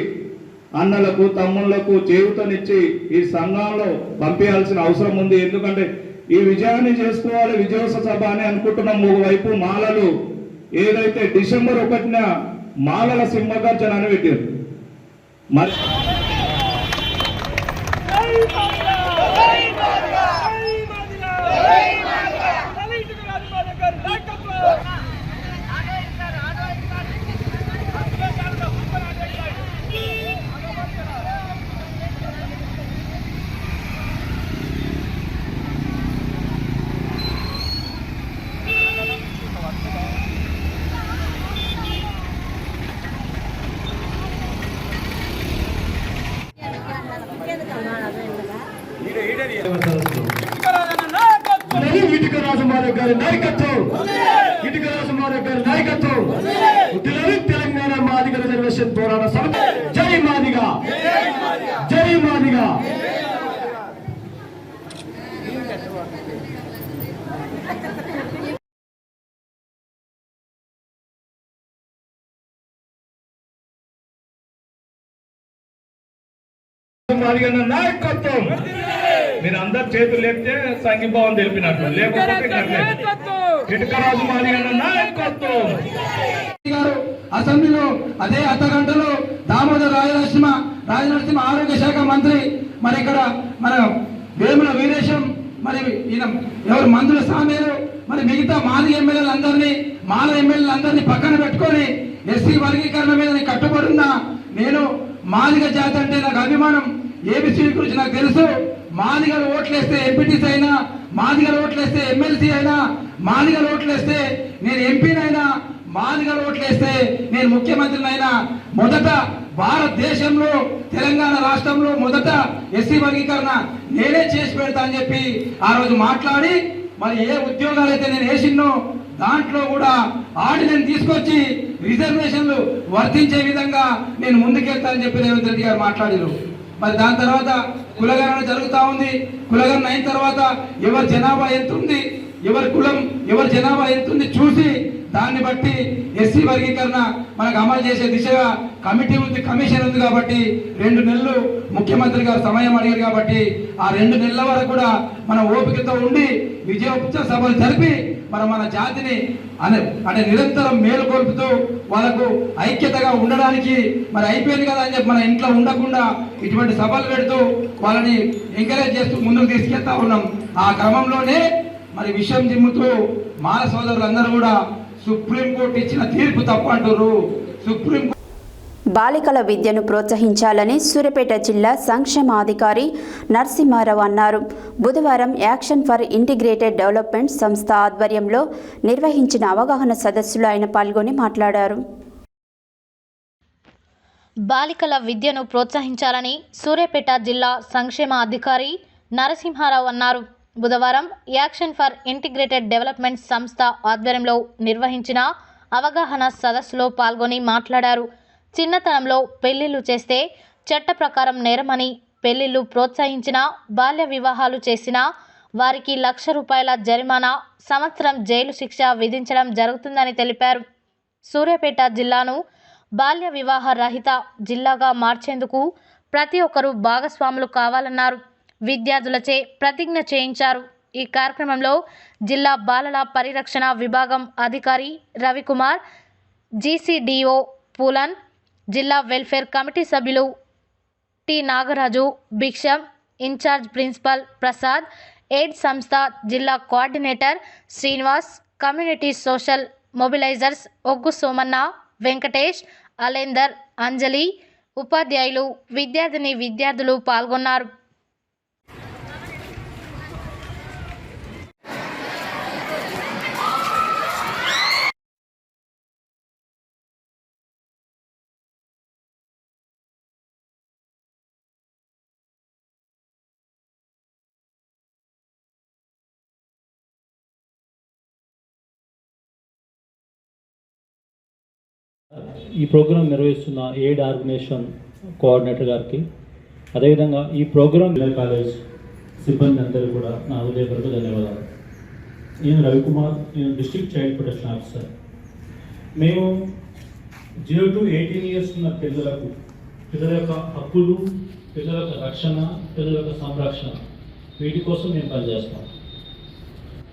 అన్నలకు తమ్ముళ్లకు చేయూతనిచ్చి ఈ సంఘంలో పంపించాల్సిన అవసరం ఉంది. ఎందుకంటే ఈ విజయాన్ని చేసుకోవాలి, విజయోత్సవ సభ అని అనుకుంటున్నాం. ఒకవైపు మాలలు ఏదైతే డిసెంబర్ 1న మాలల సింహగర్జన అని పెట్టారు. మరి ఇటుక రాజమాధవ్ గారి నాయకత్వం, ఇటుక రాజమాధవ్ గారి నాయకత్వం, తెలంగాణ మాదిగ రిజర్వేషన్ పోరాట సమితి. జై మాదిగా, జై మాదిగా. నాయకత్వం. మీరు అందరు చేతులు లేపితే సంఘీభావం తెలిపినట్టు, లేకపోతే ఇటుకరాజు మాదిగన్న నాయకత్వం. అసెంబ్లీలో అదే అర్ధగంటలో దామోదర్ రాజనరసింహ ఆరోగ్య శాఖ మంత్రి, మరి ఇక్కడ మన వేముల వీరేశం, మరి ఈయన ఎవరు మందుల సామీలు, మరి మిగతా మాది ఎమ్మెల్యేలందరినీ మాల ఎమ్మెల్యేలందరినీ పక్కన పెట్టుకొని ఎస్సీ వర్గీకరణ మీద కట్టుబడున్నా. నేను మాదిగ జాతి అంటే నాకు అభిమానం. ఏబిసి గురించి నాకు తెలుసు. మాదిగలు ఓట్లేస్తే ఎంపీటీసీ అయినా, మాదిగలు ఓట్లేస్తే ఎమ్మెల్సీ అయినా, మాదిగలు ఓట్లేస్తే నేను ఎంపీనైనా, మాదిగలు ఓట్లేస్తే నేను ముఖ్యమంత్రినైనా, మొదట భారతదేశంలో తెలంగాణ రాష్ట్రంలో మొదట ఎస్సీ వర్గీకరణ నేనే చేసి పెడతా అని చెప్పి ఆ రోజు మాట్లాడి, మరి ఏ ఉద్యోగాలు అయితే నేను వేసిన్నో దాంట్లో కూడా ఆర్డినెన్స్ తీసుకొచ్చి రిజర్వేషన్లు వర్తించే విధంగా నేను ముందుకెళ్తానని చెప్పి రేవంత్ రెడ్డి గారు మాట్లాడారు. మరి దాని తర్వాత కులగణన జరుగుతూ ఉంది. కులగణన అయిన తర్వాత ఎవరి జనాభా ఎంత ఉంది, ఎవరి కులం ఎవరి జనాభా ఎంత ఉంది చూసి దాన్ని బట్టి ఎస్సీ వర్గీకరణ మనకు అమలు చేసే దిశగా కమిటీ ఉంది, కమిషన్ ఉంది. కాబట్టి 2 నెలలు ముఖ్యమంత్రి గారు సమయం అడిగారు. కాబట్టి ఆ 2 నెలల వరకు కూడా మనం ఓపికతో ఉండి విజయోత్సవ సభలు జరిపి మన జాతిని అంటే నిరంతరం మేలుకొల్పుతూ వాళ్ళకు ఐక్యతగా ఉండడానికి మరి అయిపోయింది కదా అని చెప్పి మన ఇంట్లో ఉండకుండా ఇటువంటి సభలు పెడుతూ వాళ్ళని ఎంకరేజ్ చేస్తూ ముందుకు తీసుకెళ్తా ఉన్నాం. ఆ క్రమంలోనే మరి విషయం జిమ్ముతూ మాల సోదరులందరూ కూడా సుప్రీంకోర్టు ఇచ్చిన తీర్పు తప్పంటారు. సుప్రీంకోర్టు బాలికల విద్యను ప్రోత్సహించాలని సూర్యాపేట జిల్లా సంక్షేమాధికారి నరసింహారావు అన్నారు. బుధవారం యాక్షన్ ఫర్ ఇంటిగ్రేటెడ్ డెవలప్మెంట్ సంస్థ ఆధ్వర్యంలో నిర్వహించిన అవగాహన సదస్సులో ఆయన పాల్గొని మాట్లాడారు. బాలికల విద్యను ప్రోత్సహించాలని సూర్యాపేట జిల్లా సంక్షేమ అధికారి నరసింహారావు అన్నారు. బుధవారం యాక్షన్ ఫర్ ఇంటిగ్రేటెడ్ డెవలప్మెంట్ సంస్థ ఆధ్వర్యంలో నిర్వహించిన అవగాహన సదస్సులో పాల్గొని మాట్లాడారు. చిన్నతనంలో పెళ్లిళ్లు చేస్తే చట్ట ప్రకారం నేరమని, పెళ్లిళ్లు ప్రోత్సహించినా, బాల్య వివాహాలు చేసినా వారికి ₹1,00,000 జరిమానా, సంవత్సరం జైలు శిక్ష విధించడం జరుగుతుందని తెలిపారు. సూర్యాపేట జిల్లాను బాల్య వివాహ రహిత జిల్లాగా మార్చేందుకు ప్రతి ఒక్కరూ భాగస్వాములు కావాలన్నారు. విద్యార్థులచే ప్రతిజ్ఞ చేయించారు. ఈ కార్యక్రమంలో జిల్లా బాలల పరిరక్షణ విభాగం అధికారి రవికుమార్, జీసీడీఓ పూలన్, జిల్లా వెల్ఫేర్ కమిటీ సభ్యులు T Nagaraju, Bhiksham, in charge principal Prasad, aid సంస్థ జిల్లా coordinator Srinivas, community social mobilizers Oggu Somanna, Venkatesh, Alender, Anjali, ఉపాధ్యాయులు, విద్యార్థులు పాల్గొన్నారు. ఈ ప్రోగ్రాం నిర్వహిస్తున్న ఎయిడ్ ఆర్గనైజేషన్ కోఆర్డినేటర్ గారికి, అదేవిధంగా ఈ ప్రోగ్రాం కాలేజ్ సిబ్బంది అందరూ కూడా నా హృదయపూర్వక ధన్యవాదాలు. నేను రవికుమార్, నేను డిస్ట్రిక్ట్ చైల్డ్ ప్రొటెక్షన్ ఆఫీసర్. మేము 0 to 18 years ఉన్న పిల్లల యొక్క హక్కులు, పిల్లల యొక్క రక్షణ, పిల్లల యొక్క సంరక్షణ, వీటి కోసం మేము పనిచేస్తాం.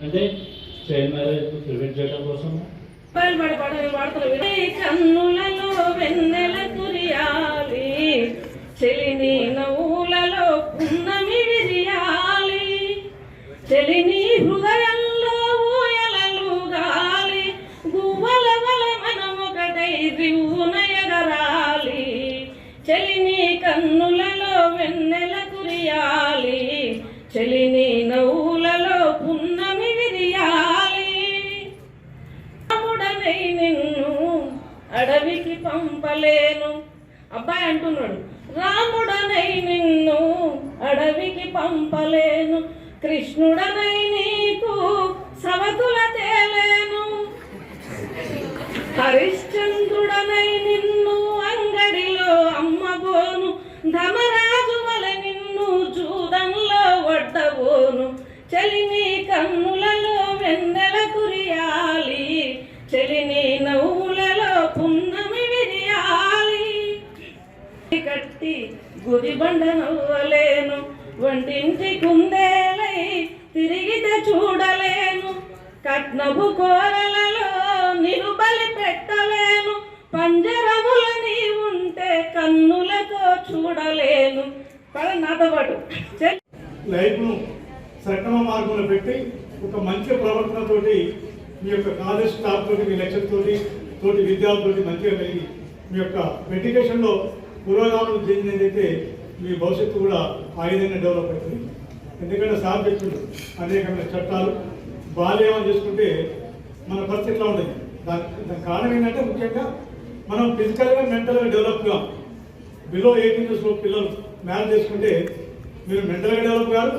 అంటే చైల్డ్ మ్యారేజ్ ప్రివెంట్ చేయడం కోసం, కన్నులలో వెన్నెల కురియాలి, చెలిని నవ్వులలో పున్నమి విరియాలి, చెలిని హృదయంలో ఊయలలు గాలి, గువ్వల వల మనమొకటై రివ్వున ఎగరాలి, చెలిని కన్నులలో వెన్నెల కురియాలి, చెలిని నవ్వులలో పున్నమి విరియాలి. రాముడనై నిన్ను అడవికి పంపలేను, అబ్బాయి అంటున్నాడు, రాముడనై నిన్ను అడవికి పంపలేను, కృష్ణుడనై నీకు సవతుల తేలేను, హరిశ్చంద్రుడనై నిన్ను అంగడిలో అమ్మబోను, ధమరాజు వల నిన్ను జూదంలో వడ్డబోను, చెలిని కన్నులలో వెన్నెల కురియాలి, చెలిని నవ్వులలో పున్నమి విరియాలి, కట్టి గుదిబండ నవ్వలేను, వంటింటి కుందేలై తిరిగితే చూడలేను, కట్నపు కోరలలో నిలుబలి పెట్టలేను, పంజరముల నీ ఉంటే కన్నులతో చూడలేను. నాతో పాటు లైఫ్ను సక్రమ మార్గంలో పెట్టి ఒక మంచి ప్రవర్తనతోటి మీ యొక్క కాలేజ్ స్టాఫ్ తోటి, మీ లెక్చర్ తోటి విద్యార్థులతోటి మంచిగా కలిగి మీ యొక్క ఎడ్యుకేషన్లో పురోగమనం చెందినదైతే మీ భవిష్యత్తు కూడా ఆ విధంగా డెవలప్ అవుతుంది. ఎందుకంటే సార్ చెప్తుంది అనేకమైన చట్టాలు బాల్యం చేసుకుంటే మన పరిస్థితి ఎట్లా ఉంటుంది. దాని కారణం ఏంటంటే ముఖ్యంగా మనం ఫిజికల్గా మెంటల్గా డెవలప్గా బిలో 18 years పిల్లలు మ్యారేజ్ చేసుకుంటే మీరు మెంటల్గా డెవలప్ కాదు,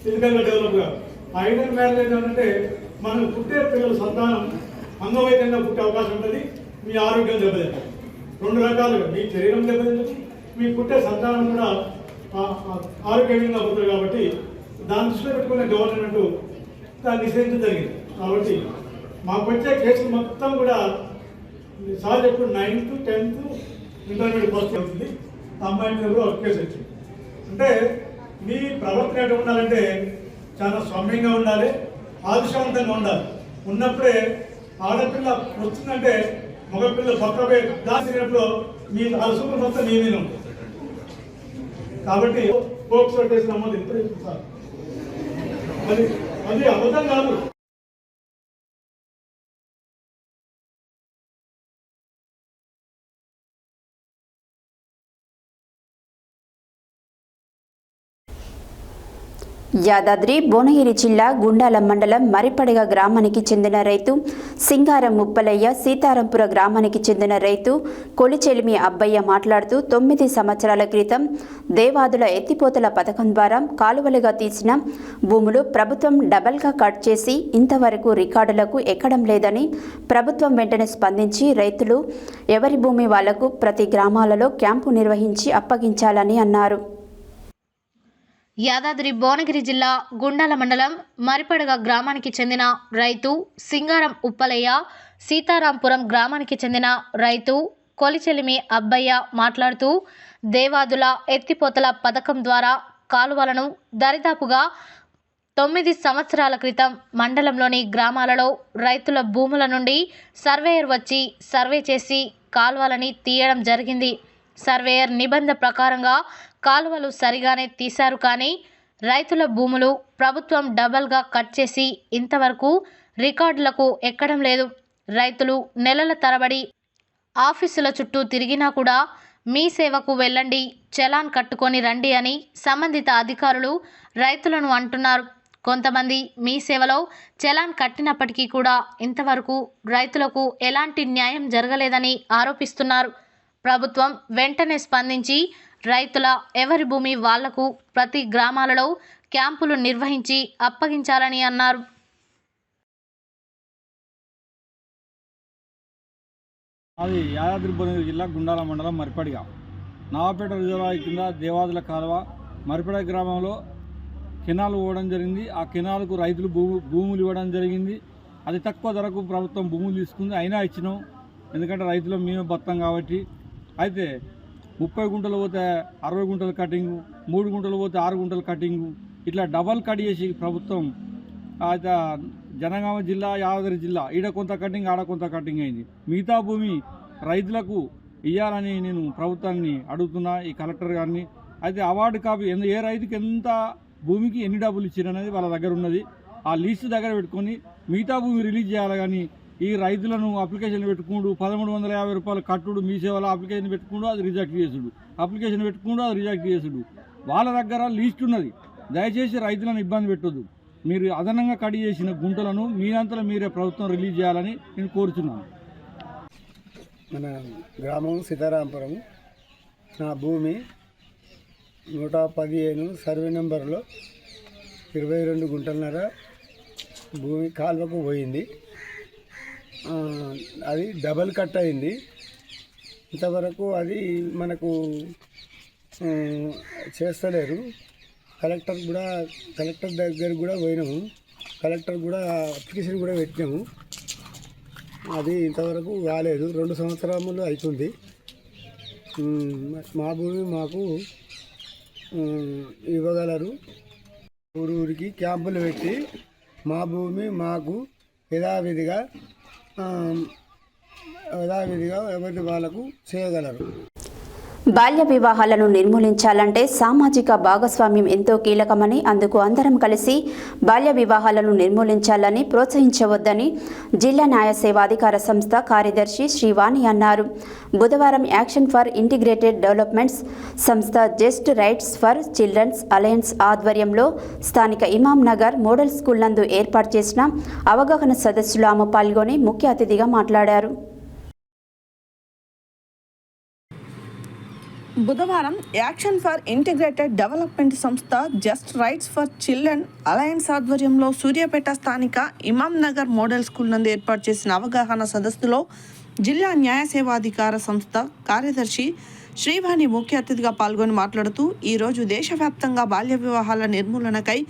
ఫిజికల్గా డెవలప్ కాదు. ఆ విధంగా మ్యారేజ్ ఏంటంటే మనం పుట్టే పిల్లల సంతానం అంగవైకల్యంగా పుట్టే అవకాశం ఉంటుంది, మీ ఆరోగ్యం దెబ్బతింటుంది. 2 రకాలుగా మీ శరీరం దెబ్బతింటుంది, మీ పుట్టే సంతానం కూడా ఆరోగ్యంగా పుట్టారు. కాబట్టి దాన్ని దృష్టిలో పెట్టుకునే గవర్నమెంట్ దాన్ని నిషేధించడం జరిగింది. కాబట్టి మాకు వచ్చే కేసులు మొత్తం కూడా సార్ ఎప్పుడు 9th, 10th, ఇంటర్మీడియట్ ఫస్ట్ అవుతుంది. అమ్మాయి మీద కూడా ఒక కేసు వచ్చింది. అంటే మీ ప్రవర్తన ఎట్లా ఉండాలంటే చాలా సౌమ్యంగా ఉండాలి, ఆదర్శవంతంగా ఉండాలి. ఉన్నప్పుడే ఆడపిల్ల వస్తుందంటే మగపిల్ల పక్కపై దాచినప్పుడు మీ అలసూపు మొత్తం మీ మీద ఉంటుంది. కాబట్టి పోక్సో కేసు నమోదు ఇప్పుడు సార్ అది అబద్ధం కాదు. యాదాద్రి భువనగిరి జిల్లా గుండాల మండలం మరిపడగ గ్రామానికి చెందిన రైతు సింగారం ముప్పలయ్య, సీతారాంపుర గ్రామానికి చెందిన రైతు కొలిచెలిమి అబ్బయ్య మాట్లాడుతూ 9 సంవత్సరాల క్రితం దేవాదుల ఎత్తిపోతల పథకం ద్వారా కాలువలుగా తీసిన భూములు ప్రభుత్వం డబల్గా కట్ చేసి ఇంతవరకు రికార్డులకు ఎక్కడం లేదని, ప్రభుత్వం వెంటనే స్పందించి రైతులు ఎవరి భూమి వాళ్లకు ప్రతి గ్రామాలలో క్యాంపు నిర్వహించి అప్పగించాలని అన్నారు. యాదాద్రి భువనగిరి జిల్లా గుండాల మండలం మరిపడగ గ్రామానికి చెందిన రైతు సింగారం ఉప్పలయ్య, సీతారాంపురం గ్రామానికి చెందిన రైతు కొలిచెలిమి అబ్బయ్య మాట్లాడుతూ దేవాదుల ఎత్తిపోతల పథకం ద్వారా కాలువలను దరిదాపుగా 9 సంవత్సరాల క్రితం మండలంలోని గ్రామాలలో రైతుల భూముల నుండి సర్వేయర్ వచ్చి సర్వే చేసి కాలువలని తీయడం జరిగింది. సర్వేయర్ నిబంధన ప్రకారంగా కాలువలు సరిగానే తీశారు, కానీ రైతుల భూములు ప్రభుత్వం డబల్గా కట్ చేసి ఇంతవరకు రికార్డులకు ఎక్కడం లేదు. రైతులు నెలల తరబడి ఆఫీసుల చుట్టూ తిరిగినా కూడా మీ సేవకు వెళ్ళండి, చలాన్ కట్టుకొని రండి అని సంబంధిత అధికారులు రైతులను అంటున్నారు. కొంతమంది మీ సేవలో చలాన్ కట్టినప్పటికీ కూడా ఇంతవరకు రైతులకు ఎలాంటి న్యాయం జరగలేదని ఆరోపిస్తున్నారు. ప్రభుత్వం వెంటనే స్పందించి రైతుల ఎవరి భూమి వాళ్లకు ప్రతి గ్రామాలలో క్యాంపులు నిర్వహించి అప్పగించాలని అన్నారు. అది యాదాద్రి భువనగిరి జిల్లా గుండాల మండలం మరిపడిగా నవాపేట రిజర్వాయర్ కింద దేవాదుల కాలువ మరిపడ గ్రామంలో కెనాల్ ఇవ్వడం జరిగింది. ఆ కెనాల్కు రైతులు భూములు ఇవ్వడం జరిగింది. అది తక్కువ ధరకు ప్రభుత్వం భూములు తీసుకుంది, అయినా ఇచ్చినాం. ఎందుకంటే రైతులు మేమే బతాం కాబట్టి. అయితే 30 గుంటలు పోతే 60 గుంటలు కటింగు, 3 గుంటలు పోతే 6 గుంటలు కటింగు, ఇట్లా డబల్ కట్ చేసి ప్రభుత్వం అయితే జనగామ జిల్లా యాదాద్రి జిల్లా ఈడ కొంత కటింగ్ ఆడ కొంత కటింగ్ అయింది. మిగతా భూమి రైతులకు ఇవ్వాలని నేను ప్రభుత్వాన్ని అడుగుతున్నా, ఈ కలెక్టర్ గారిని. అయితే అవార్డు కాపీ ఏ రైతుకి ఎంత భూమికి ఎన్ని డబ్బులు ఇచ్చారనేది వాళ్ళ దగ్గర ఉన్నది. ఆ లిస్టు దగ్గర పెట్టుకొని మిగతా భూమి రిలీజ్ చేయాలి. కానీ ఈ రైతులను అప్లికేషన్ పెట్టుకుంటూ 1350 రూపాయలు కట్టుడు, మీ సేవలో అప్లికేషన్ పెట్టుకుంటూ అది రిజెక్ట్ చేసుడు, అప్లికేషన్ పెట్టుకుంటూ అది రిజెక్ట్ చేసుడు. వాళ్ళ దగ్గర లిస్ట్ ఉన్నది. దయచేసి రైతులను ఇబ్బంది పెట్టొద్దు. మీరు అదనంగా కట్ చేసిన గుంటలను మీరంతలో మీరే ప్రభుత్వం రిలీజ్ చేయాలని నేను కోరుతున్నాను. మన గ్రామం సీతారాంపురం. నా భూమి 115 సర్వే నెంబర్లో 22 గుంటలన్నర భూమి కాలువకు పోయింది. అది డబల్ కట్ అయింది. ఇంతవరకు అది మనకు చేస్తలేరు. కలెక్టర్ దగ్గర కూడా పోయినాము. కలెక్టర్ కూడా అప్లికేషన్ కూడా పెట్టినాము. అది ఇంతవరకు రాలేదు. 2 సంవత్సరములు అవుతుంది. మా భూమి మాకు ఇవ్వగలరు. ఊరికి క్యాంపులు పెట్టి మా భూమి మాకు యథావిధిగా ఎవరి వాళ్ళకు చేయగలరు. బాల్య వివాహాలను నిర్మూలించాలంటే సామాజిక భాగస్వామ్యం ఎంతో కీలకమని, అందుకు అందరం కలిసి బాల్య వివాహాలను నిర్మూలించాలని, ప్రోత్సహించవద్దని జిల్లా న్యాయ సేవాధికార సంస్థ కార్యదర్శి శ్రీవాణి అన్నారు. బుధవారం యాక్షన్ ఫర్ ఇంటిగ్రేటెడ్ డెవలప్మెంట్స్ సంస్థ just rights for childrens alliance ఆధ్వర్యంలో స్థానిక ఇమాం నగర్ మోడల్ స్కూల్ నందు ఏర్పాటు చేసిన అవగాహన సదస్సులో ఆమె పాల్గొని ముఖ్య అతిథిగా మాట్లాడారు. బుధవారం యాక్షన్ ఫర్ ఇంటిగ్రేటెడ్ డెవలప్మెంట్ సంస్థ just rights for children alliance ఆధ్వర్యంలో సూర్యాపేట స్థానిక ఇమాం నగర్ మోడల్ స్కూల్ నందు ఏర్పాటు చేసిన అవగాహన సదస్సులో జిల్లా న్యాయ సేవాధికార సంస్థ కార్యదర్శి శ్రీవాణి ముఖ్య అతిథిగా పాల్గొని మాట్లాడుతూ, ఈరోజు దేశవ్యాప్తంగా బాల్య వివాహాల నిర్మూలనకై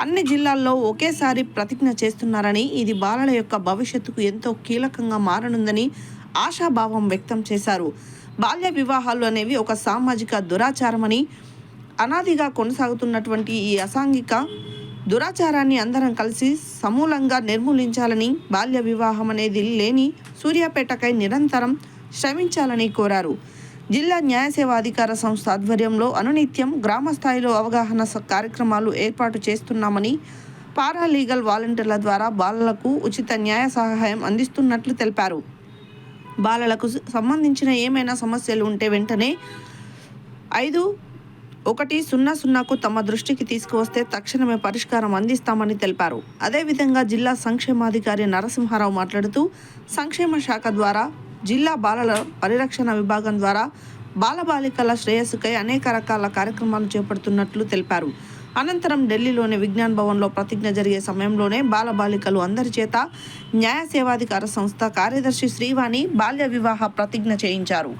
అన్ని జిల్లాల్లో ఒకేసారి ప్రతిజ్ఞ చేస్తున్నారని, ఇది బాలల యొక్క భవిష్యత్తుకు ఎంతో కీలకంగా మారనుందని ఆశాభావం వ్యక్తం చేశారు. బాల్య వివాహాలు అనేవి ఒక సామాజిక దురాచారమని, అనాదిగా కొనసాగుతున్నటువంటి ఈ అసాంఘిక దురాచారాన్ని అందరం కలిసి సమూలంగా నిర్మూలించాలని, బాల్య వివాహం అనేది లేని సూర్యాపేటకై నిరంతరం శ్రమించాలని కోరారు. జిల్లా న్యాయ సేవాధికార సంస్థ ఆధ్వర్యంలో అనునిత్యం గ్రామ స్థాయిలో అవగాహన కార్యక్రమాలు ఏర్పాటు చేస్తున్నామని, పారాలీగల్ వాలంటీర్ల ద్వారా బాలలకు ఉచిత న్యాయ సహాయం అందిస్తున్నట్లు తెలిపారు. బాలలకు సంబంధించిన ఏమైనా సమస్యలు ఉంటే వెంటనే 5100కు తమ దృష్టికి తీసుకువస్తే తక్షణమే పరిష్కారం అందిస్తామని తెలిపారు. అదేవిధంగా జిల్లా సంక్షేమాధికారి నరసింహారావు మాట్లాడుతూ, సంక్షేమ శాఖ ద్వారా జిల్లా బాలల పరిరక్షణ విభాగం ద్వారా బాలబాలికల శ్రేయస్సుకై అనేక రకాల కార్యక్రమాలు చేపడుతున్నట్లు తెలిపారు. అనంతరం ఢిల్లీలోని విజ్ఞాన్ భవన్లో ప్రతిజ్ఞ జరిగే సమయంలోనే బాలబాలికలు అందరి చేత న్యాయ సేవాధికార సంస్థ కార్యదర్శి శ్రీవాణి బాల్య వివాహ ప్రతిజ్ఞ చేయించారు.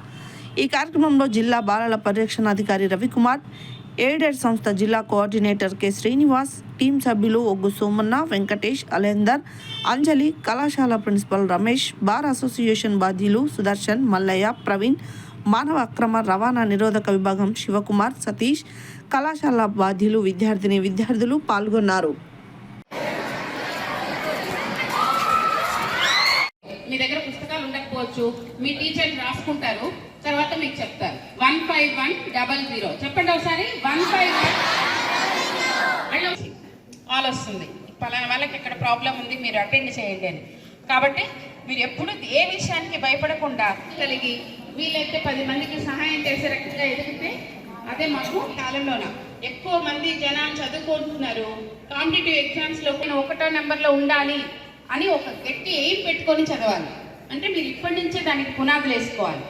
ఈ కార్యక్రమంలో జిల్లా బాలల పరిరక్షణాధికారి రవికుమార్, ఎయిడెడ్ సంస్థ జిల్లా కోఆర్డినేటర్ కె శ్రీనివాస్, టీం సభ్యులు ఒగ్గు సోమన్న, వెంకటేష్, అలేందర్, అంజలి, కళాశాల ప్రిన్సిపల్ రమేష్, బార్ అసోసియేషన్ బాధ్యులు సుదర్శన్, మల్లయ్య, ప్రవీణ్, మానవ అక్రమ రవాణా నిరోధక విభాగం శివకుమార్, సతీష్, కళాశాల బాధ్యులు, విద్యార్థులు పాల్గొన్నారు. మీ దగ్గర పుస్తకాలు ఉండకపోవచ్చు, మీ టీచర్ రాసుకుంటారు, తర్వాత మీకు చెప్తారు 15100. చెప్పండి ఒకసారి 151 వస్తుంది. పలానా వాళ్ళకి ఎక్కడ ప్రాబ్లం ఉంది, మీరు అటెండ్ చేయండి అని. కాబట్టి మీరు ఎప్పుడు ఏ విషయానికి భయపడకుండా కలిగి వీలైతే 10 మందికి సహాయం చేసే రకంగా ఎదిగితే అదే మాకు కాలంలోన ఎక్కువ మంది జనాలు చదువుకుంటున్నారు. కాంపిటేటివ్ ఎగ్జామ్స్లో 1వ నెంబర్లో ఉండాలి అని ఒక గట్టి ఎయిమ్ పెట్టుకొని చదవాలి. అంటే మీరు ఇప్పటి నుంచే దానికి పునాదులు వేసుకోవాలి.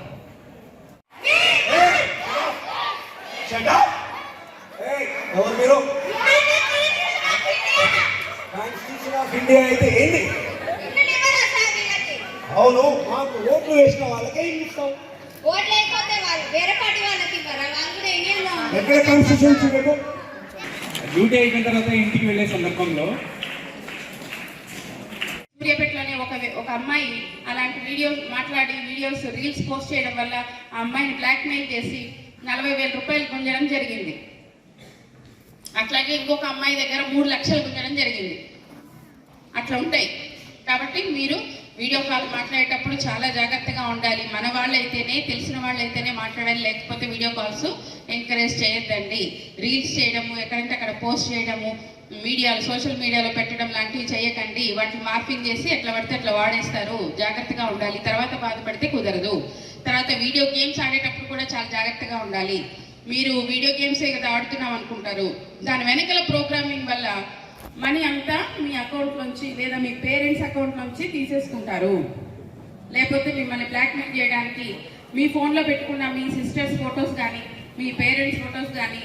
అవును, మాకు ఓట్లు వేసిన వాళ్ళకే ఇస్తాం. ఓట్లు లేకపోతే వాళ్ళు వేరే పార్టీ వాళ్ళకి ఇవ్వరా? వాళ్ళు కూడా ఇండియన్లో ఎక్కడ కాన్స్టిట్యూన్సీ లేదు. డ్యూటీ అయిపోయిన తర్వాత ఇంటికి వెళ్ళే సందర్భంలో సూర్యాపేటలోనే ఒక అమ్మాయి అలాంటి వీడియోస్ రీల్స్ పోస్ట్ చేయడం వల్ల ఆ అమ్మాయిని బ్లాక్మెయిల్ చేసి 40,000 రూపాయలు గుంజడం జరిగింది. అట్లాగే ఇంకొక అమ్మాయి దగ్గర 3 లక్షలు గుంజడం జరిగింది. అట్లా ఉంటాయి. కాబట్టి మీరు వీడియో కాల్ మాట్లాడేటప్పుడు చాలా జాగ్రత్తగా ఉండాలి. మన వాళ్ళైతేనే, తెలిసిన వాళ్ళైతేనే మాట్లాడాలి, లేకపోతే వీడియో కాల్స్ ఎంకరేజ్ చేయొద్దండి. రీల్స్ చేయడము, ఎక్కడంటే అక్కడ పోస్ట్ చేయడము, సోషల్ మీడియాలో పెట్టడం లాంటివి చేయకండి. వాటిని మార్పింగ్ చేసి ఎట్లా పడితే అట్లా వాడేస్తారు. జాగ్రత్తగా ఉండాలి. తర్వాత బాధపడితే కుదరదు. తర్వాత వీడియో గేమ్స్ ఆడేటప్పుడు కూడా చాలా జాగ్రత్తగా ఉండాలి. మీరు వీడియో గేమ్సే కదా ఆడుతున్నాం అనుకుంటారు. దాని వెనకల ప్రోగ్రామింగ్ వల్ల మనీ అంతా మీ అకౌంట్ నుంచి లేదా మీ పేరెంట్స్ అకౌంట్ నుంచి తీసేసుకుంటారు. లేకపోతే మిమ్మల్ని బ్లాక్మెయిల్ చేయడానికి మీ ఫోన్లో పెట్టుకున్న మీ సిస్టర్స్ ఫొటోస్ కానీ, మీ పేరెంట్స్ ఫొటోస్ కానీ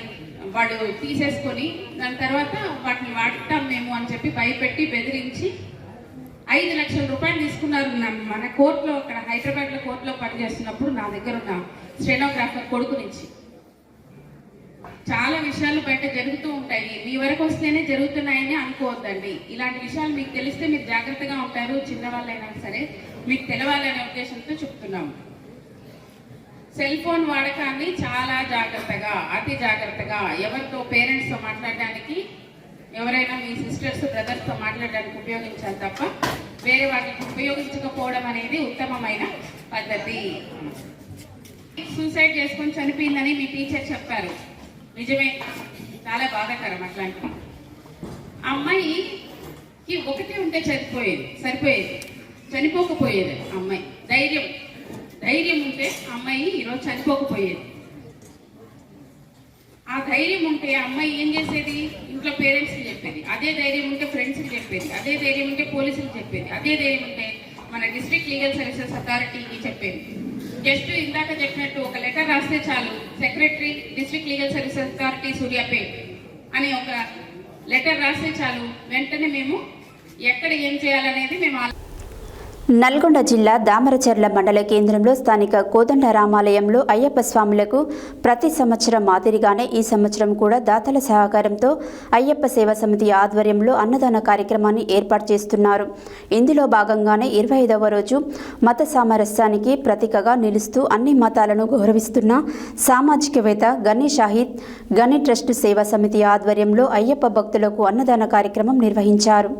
వాడు తీసేసుకొని దాని తర్వాత వాటిని వాడతాం మేము అని చెప్పి భయపెట్టి బెదిరించి 5 లక్షల రూపాయలు తీసుకున్నారు. మన కోర్టులో, అక్కడ హైదరాబాద్లో కోర్టులో పనిచేస్తున్నప్పుడు నా దగ్గర ఉన్న స్టెనోగ్రాఫర్ కొడుకు నుంచి. చాలా విషయాలు బయట జరుగుతూ ఉంటాయి. మీ వరకు వస్తేనే జరుగుతున్నాయని అనుకోవద్దండి. ఇలాంటి విషయాలు మీకు తెలిస్తే మీరు జాగ్రత్తగా ఉంటారు. చిన్నవాళ్ళైనా సరే మీకు తెలవాలనే ఉద్దేశంతో చెప్తున్నాము. సెల్ ఫోన్ వాడకాన్ని చాలా జాగ్రత్తగా, అతి జాగ్రత్తగా, ఎవరితో పేరెంట్స్తో మాట్లాడడానికి, ఎవరైనా మీ సిస్టర్స్ బ్రదర్స్తో మాట్లాడడానికి ఉపయోగించాలి తప్ప వేరే వాటికి ఉపయోగించకపోవడం అనేది ఉత్తమమైన పద్ధతి. సూసైడ్ చేసుకొని చనిపోయిందని మీ టీచర్ చెప్పారు. నిజమే, చాలా బాధాకరం. అట్లాంటివి ఆ అమ్మాయికి ఒకటి ఉంటే సరిపోయేది, చనిపోకపోయేది. అమ్మాయి ధైర్యం ఉంటే అమ్మాయి ఈరోజు చనిపోకపోయేది. ఆ ధైర్యం ఉంటే అమ్మాయి ఏం చేసేది? ఇంట్లో పేరెంట్స్కి చెప్పేది. అదే ధైర్యం ఉంటే ఫ్రెండ్స్కి చెప్పేది. అదే ధైర్యం ఉంటే పోలీసులకు చెప్పేది. అదే ధైర్యం ఉంటే మన డిస్ట్రిక్ట్ లీగల్ సర్వీసెస్ అథారిటీకి చెప్పేది. జస్ట్ ఇందాక చెప్పినట్టు ఒక లెటర్ రాస్తే చాలు, secretary district legal services authority Suryapet అని ఒక లెటర్ రాస్తే చాలు, వెంటనే మేము ఎక్కడ ఏం చేయాలనేది మేము. నల్గొండ జిల్లా దామరచర్ల మండల కేంద్రంలో స్థానిక కోదండ రామాలయంలో అయ్యప్ప స్వాములకు ప్రతి సంవత్సరం మాదిరిగానే ఈ సంవత్సరం కూడా దాతల సహకారంతో అయ్యప్ప సేవా సమితి ఆధ్వర్యంలో అన్నదాన కార్యక్రమాన్ని ఏర్పాటు చేస్తున్నారు. ఇందులో భాగంగానే 25వ రోజు మత సామరస్యానికి ప్రతీకగా నిలుస్తూ అన్ని మతాలను గౌరవిస్తున్న సామాజికవేత్త గని షాహిద్ గని ట్రస్ట్ సేవా సమితి ఆధ్వర్యంలో అయ్యప్ప భక్తులకు అన్నదాన కార్యక్రమం నిర్వహించారు.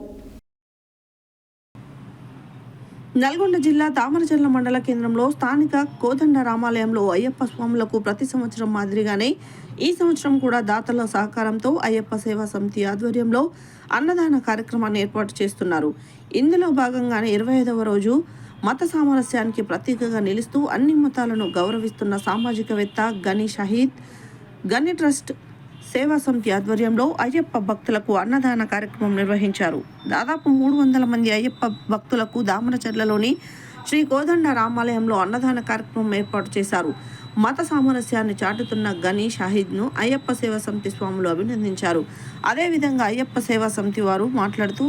నల్గొండ జిల్లా తామరచర్ల మండల కేంద్రంలో స్థానిక కోదండ రామాలయంలో అయ్యప్ప స్వాములకు ప్రతి సంవత్సరం మాదిరిగానే ఈ సంవత్సరం కూడా దాతల సహకారంతో అయ్యప్ప సేవా సమితి ఆధ్వర్యంలో అన్నదాన కార్యక్రమాన్ని ఏర్పాటు చేస్తున్నారు. ఇందులో భాగంగానే 25వ రోజు మత సామరస్యానికి ప్రతీకగా నిలుస్తూ అన్ని మతాలను గౌరవిస్తున్న సామాజికవేత్త గని షాహిద్ గని ట్రస్ట్ సేవా సమితి ఆధ్వర్యంలో అయ్యప్ప భక్తులకు అన్నదాన కార్యక్రమం నిర్వహించారు. దాదాపు 300 మంది అయ్యప్ప భక్తులకు దామరచర్లలోని శ్రీ కోదండ రామాలయంలో అన్నదాన కార్యక్రమం ఏర్పాటు చేశారు. మత సామరస్యాన్ని చాటుతున్న గని షాహిద్ను అయ్యప్ప సేవా సమితి స్వాములు అభినందించారు. అదేవిధంగా అయ్యప్ప సేవా సమితి వారు మాట్లాడుతూ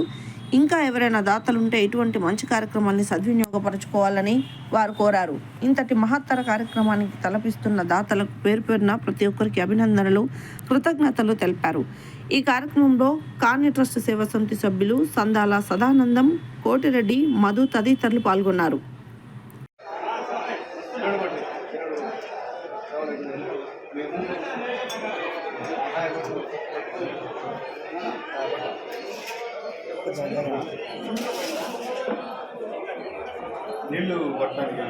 ఇంకా ఎవరైనా దాతలుంటే ఇటువంటి మంచి కార్యక్రమాన్ని సద్వినియోగపరచుకోవాలని వారు కోరారు. ఇంతటి మహత్తర కార్యక్రమానికి తలపిస్తున్న దాతలకు పేరున ప్రతి ఒక్కరికి అభినందనలు, కృతజ్ఞతలు తెలిపారు. ఈ కార్యక్రమంలో కాని ట్రస్ట్ సేవా సమితి సభ్యులు సందాల సదానందం, కోటిరెడ్డి, మధు తదితరులు పాల్గొన్నారు. నీళ్ళు పట్టడానికి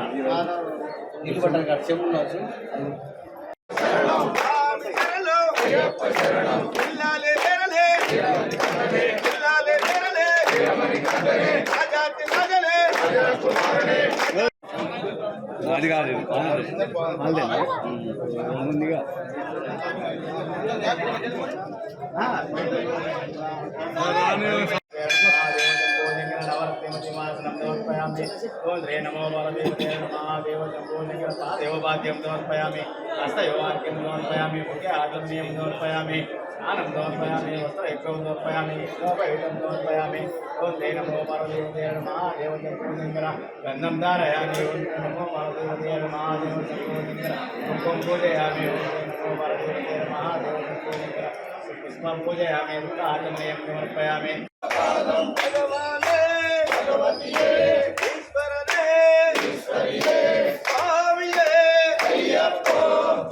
అది కాదు ముందుగా నమో దేవభాగ్యం సమర్పయామి హస్తయోగార్ఘ్యం సమర్పయామి ముఖ్య ఆగమ్యం సమర్పయామి స్నానం సమర్పయామి వస్త్రయుక్తం సమర్పయామి లోపయుతం సమర్పయామి ఓం తే నమో పార్వతీపతయే నమః దేవతేంద్ర గంధం ధారయామి ఓం తే నమో పార్వతీపతయే నమః దేవతేంద్ర కుంకుమ పూజయామి ఓం తే నమో పార్వతీపతయే నమః దేవతేంద్ర పుష్పం పూజయామి రుద్రాచమయం సమర్పయామి భగవానే భగవతియే ఈశ్వరనే ఈశ్వరియే స్వామియే అయ్యప్పో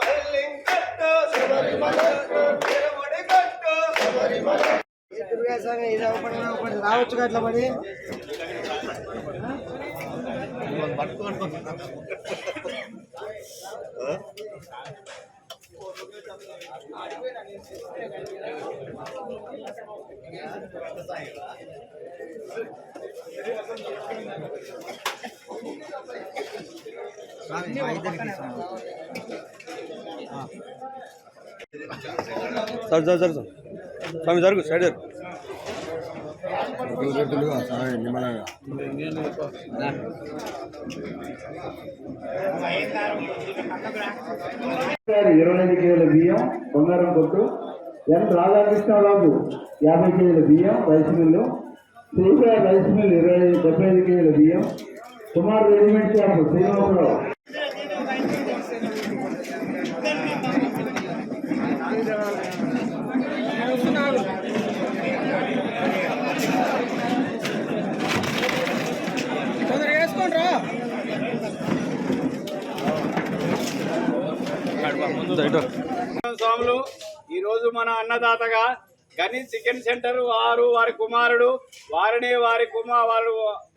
పల్లింకట్టు శబరిమలకు తిరుముడికట్టు శబరిమల రావచ్చు అట్లా మరి సార్ సార్ సార్ స్వామి జరుగు సైడ్ నిమ్మలంగా 25 కేజీల బియ్యం బంగారం కొట్టు ఎన్ రాధాకృష్ణరాజు 50 కేజీల బియ్యం రైస్ మిల్లు శ్రీకాళ రైస్ మిల్ 75 కేజీల బియ్యం కుమార్ రెడీమేడ్ షాప్ శ్రీనివాసరావు స్వాములు ఈరోజు మన అన్నదాతగా గణేష్ చికెన్ సెంటర్ వారి కుమారుడు వారి వారి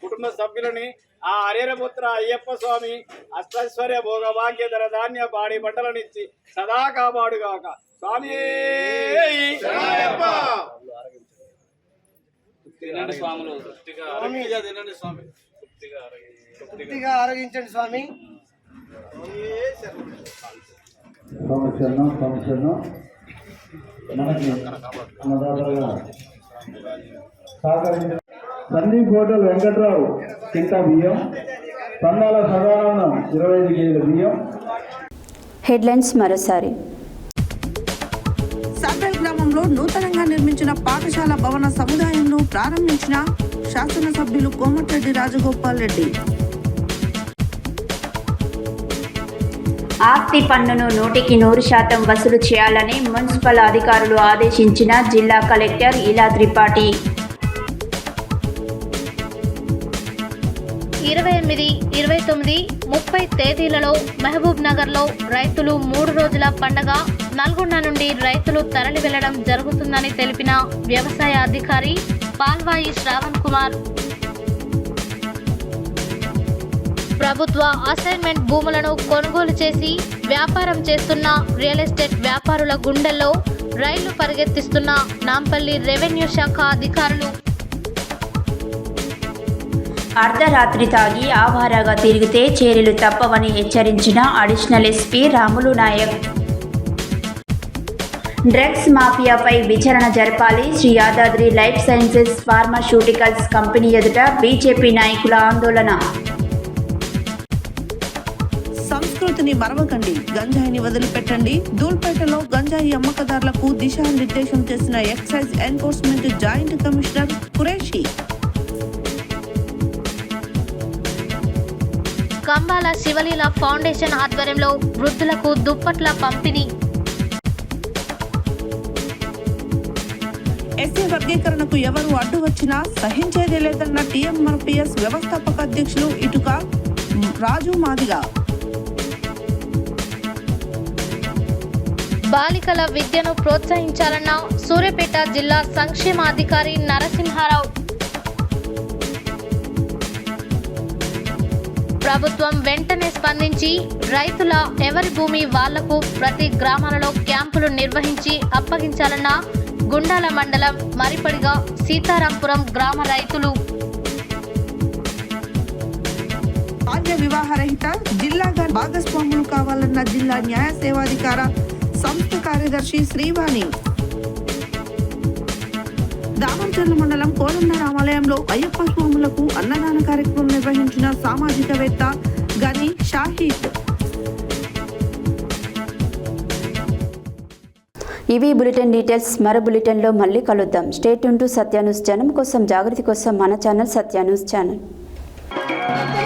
కుటుంబ సభ్యులని ఆ హరిహరపుత్ర అయ్యప్ప స్వామి అష్టైశ్వర్య భోగభాగ్యధర ధాన్య బాడి బట్టలనిచ్చి సదా కాపాడుగాక స్వామి. ఆరోగించండి స్వామి. సంవత్సరం మనకి అన్నదాతలుగా సహకరించిన సందీప్ హోటల్ వెంకట్రావు కింటా బియ్యం, సందాల సదానందం 25 కేజీల బియ్యం. హెడ్లైన్స్ మరోసారి. సర్వేల్ గ్రామంలో నూతనంగా నిర్మించిన పాఠశాల భవన సముదాయంను ప్రారంభించిన శాసనసభ్యులు కోమటిరెడ్డి రాజగోపాల్ రెడ్డి. ఆస్తి పన్నును 100% వసూలు చేయాలని మున్సిపల్ అధికారులు ఆదేశించిన జిల్లా కలెక్టర్ ఇలా త్రిపాఠి. 28, 29, 30 తేదీలలో మహబూబ్ నగర్లో రైతులు 3 రోజుల పండగ నల్గొండ నుండి రైతులు తరలి వెళ్లడం జరుగుతుందని తెలిపిన వ్యవసాయ అధికారి పాల్వాయి శ్రావణ్ కుమార్. ప్రభుత్వ అసైన్మెంట్ భూములను కొనుగోలు చేసి వ్యాపారం చేస్తున్న రియల్ ఎస్టేట్ వ్యాపారుల గుండెల్లో రైళ్లు పరిగెత్తిస్తున్న నాంపల్లి రెవెన్యూ శాఖ అధికారులు. అర్ధరాత్రి తాగి ఆవారాగా తిరిగితే చర్యలు తప్పవని హెచ్చరించిన additional SP Ramulu Naik. Drugs మాఫియాపై విచారణ జరపాలి. Sri Yadadri life sciences pharmaceuticals company ఎదుట బీజేపీ నాయకుల ఆందోళన. సంస్కృతిని మరవకండి, గంజాయిని వదిలిపెట్టండి. ధూల్పేటలో గంజాయి అమ్మకదారులకు దిశానిర్దేశం చేసిన excise enforcement joint commissioner Qureshi. Kambala Sivaleela foundation ఆధ్వర్యంలో వృద్ధులకు దుప్పట్ల పంపిణీ. ఎస్సీ వర్గీకరణకు ఎవరు అడ్డు వచ్చినా సహించేదే లేదన్న టీఎంఆర్పీఎస్ వ్యవస్థాపక అధ్యక్షులు ఇటుక రాజు మాదిగా. బాలికల విద్యను ప్రోత్సహించాలన్న సూర్యాపేట జిల్లా సంక్షేమాధికారి నరసింహారావు. ప్రభుత్వం వెంటనే స్పందించి రైతుల ఎవరి భూమి వాళ్లకు ప్రతి గ్రామాలలో క్యాంపులు నిర్వహించి అప్పగించాలన్న గుండాల మండలం మరిపడిగా సీతారాంపురం గ్రామ రైతులు. బాల్య వివాహరహిత జిల్లాగా భాగస్వాములు కావాలన్న జిల్లా న్యాయ సేవాధికార సంస్థ కార్యదర్శి శ్రీవాణి. దామర్చర్ల మండలం కోలండ రామాలయంలో అయ్యప్ప స్వాములకు అన్నదాన కార్యక్రమం నిర్వహించిన సామాజికవేత్త గని షాహీద్. ఇవి బులెటిన్ డీటెయిల్స్. మరో బులెటిన్లో మళ్ళీ కలుద్దాం. Stay tune to Satya news. జనం కోసం, జాగృతి కోసం మన ఛానల్ సత్య న్యూస్ ఛానల్.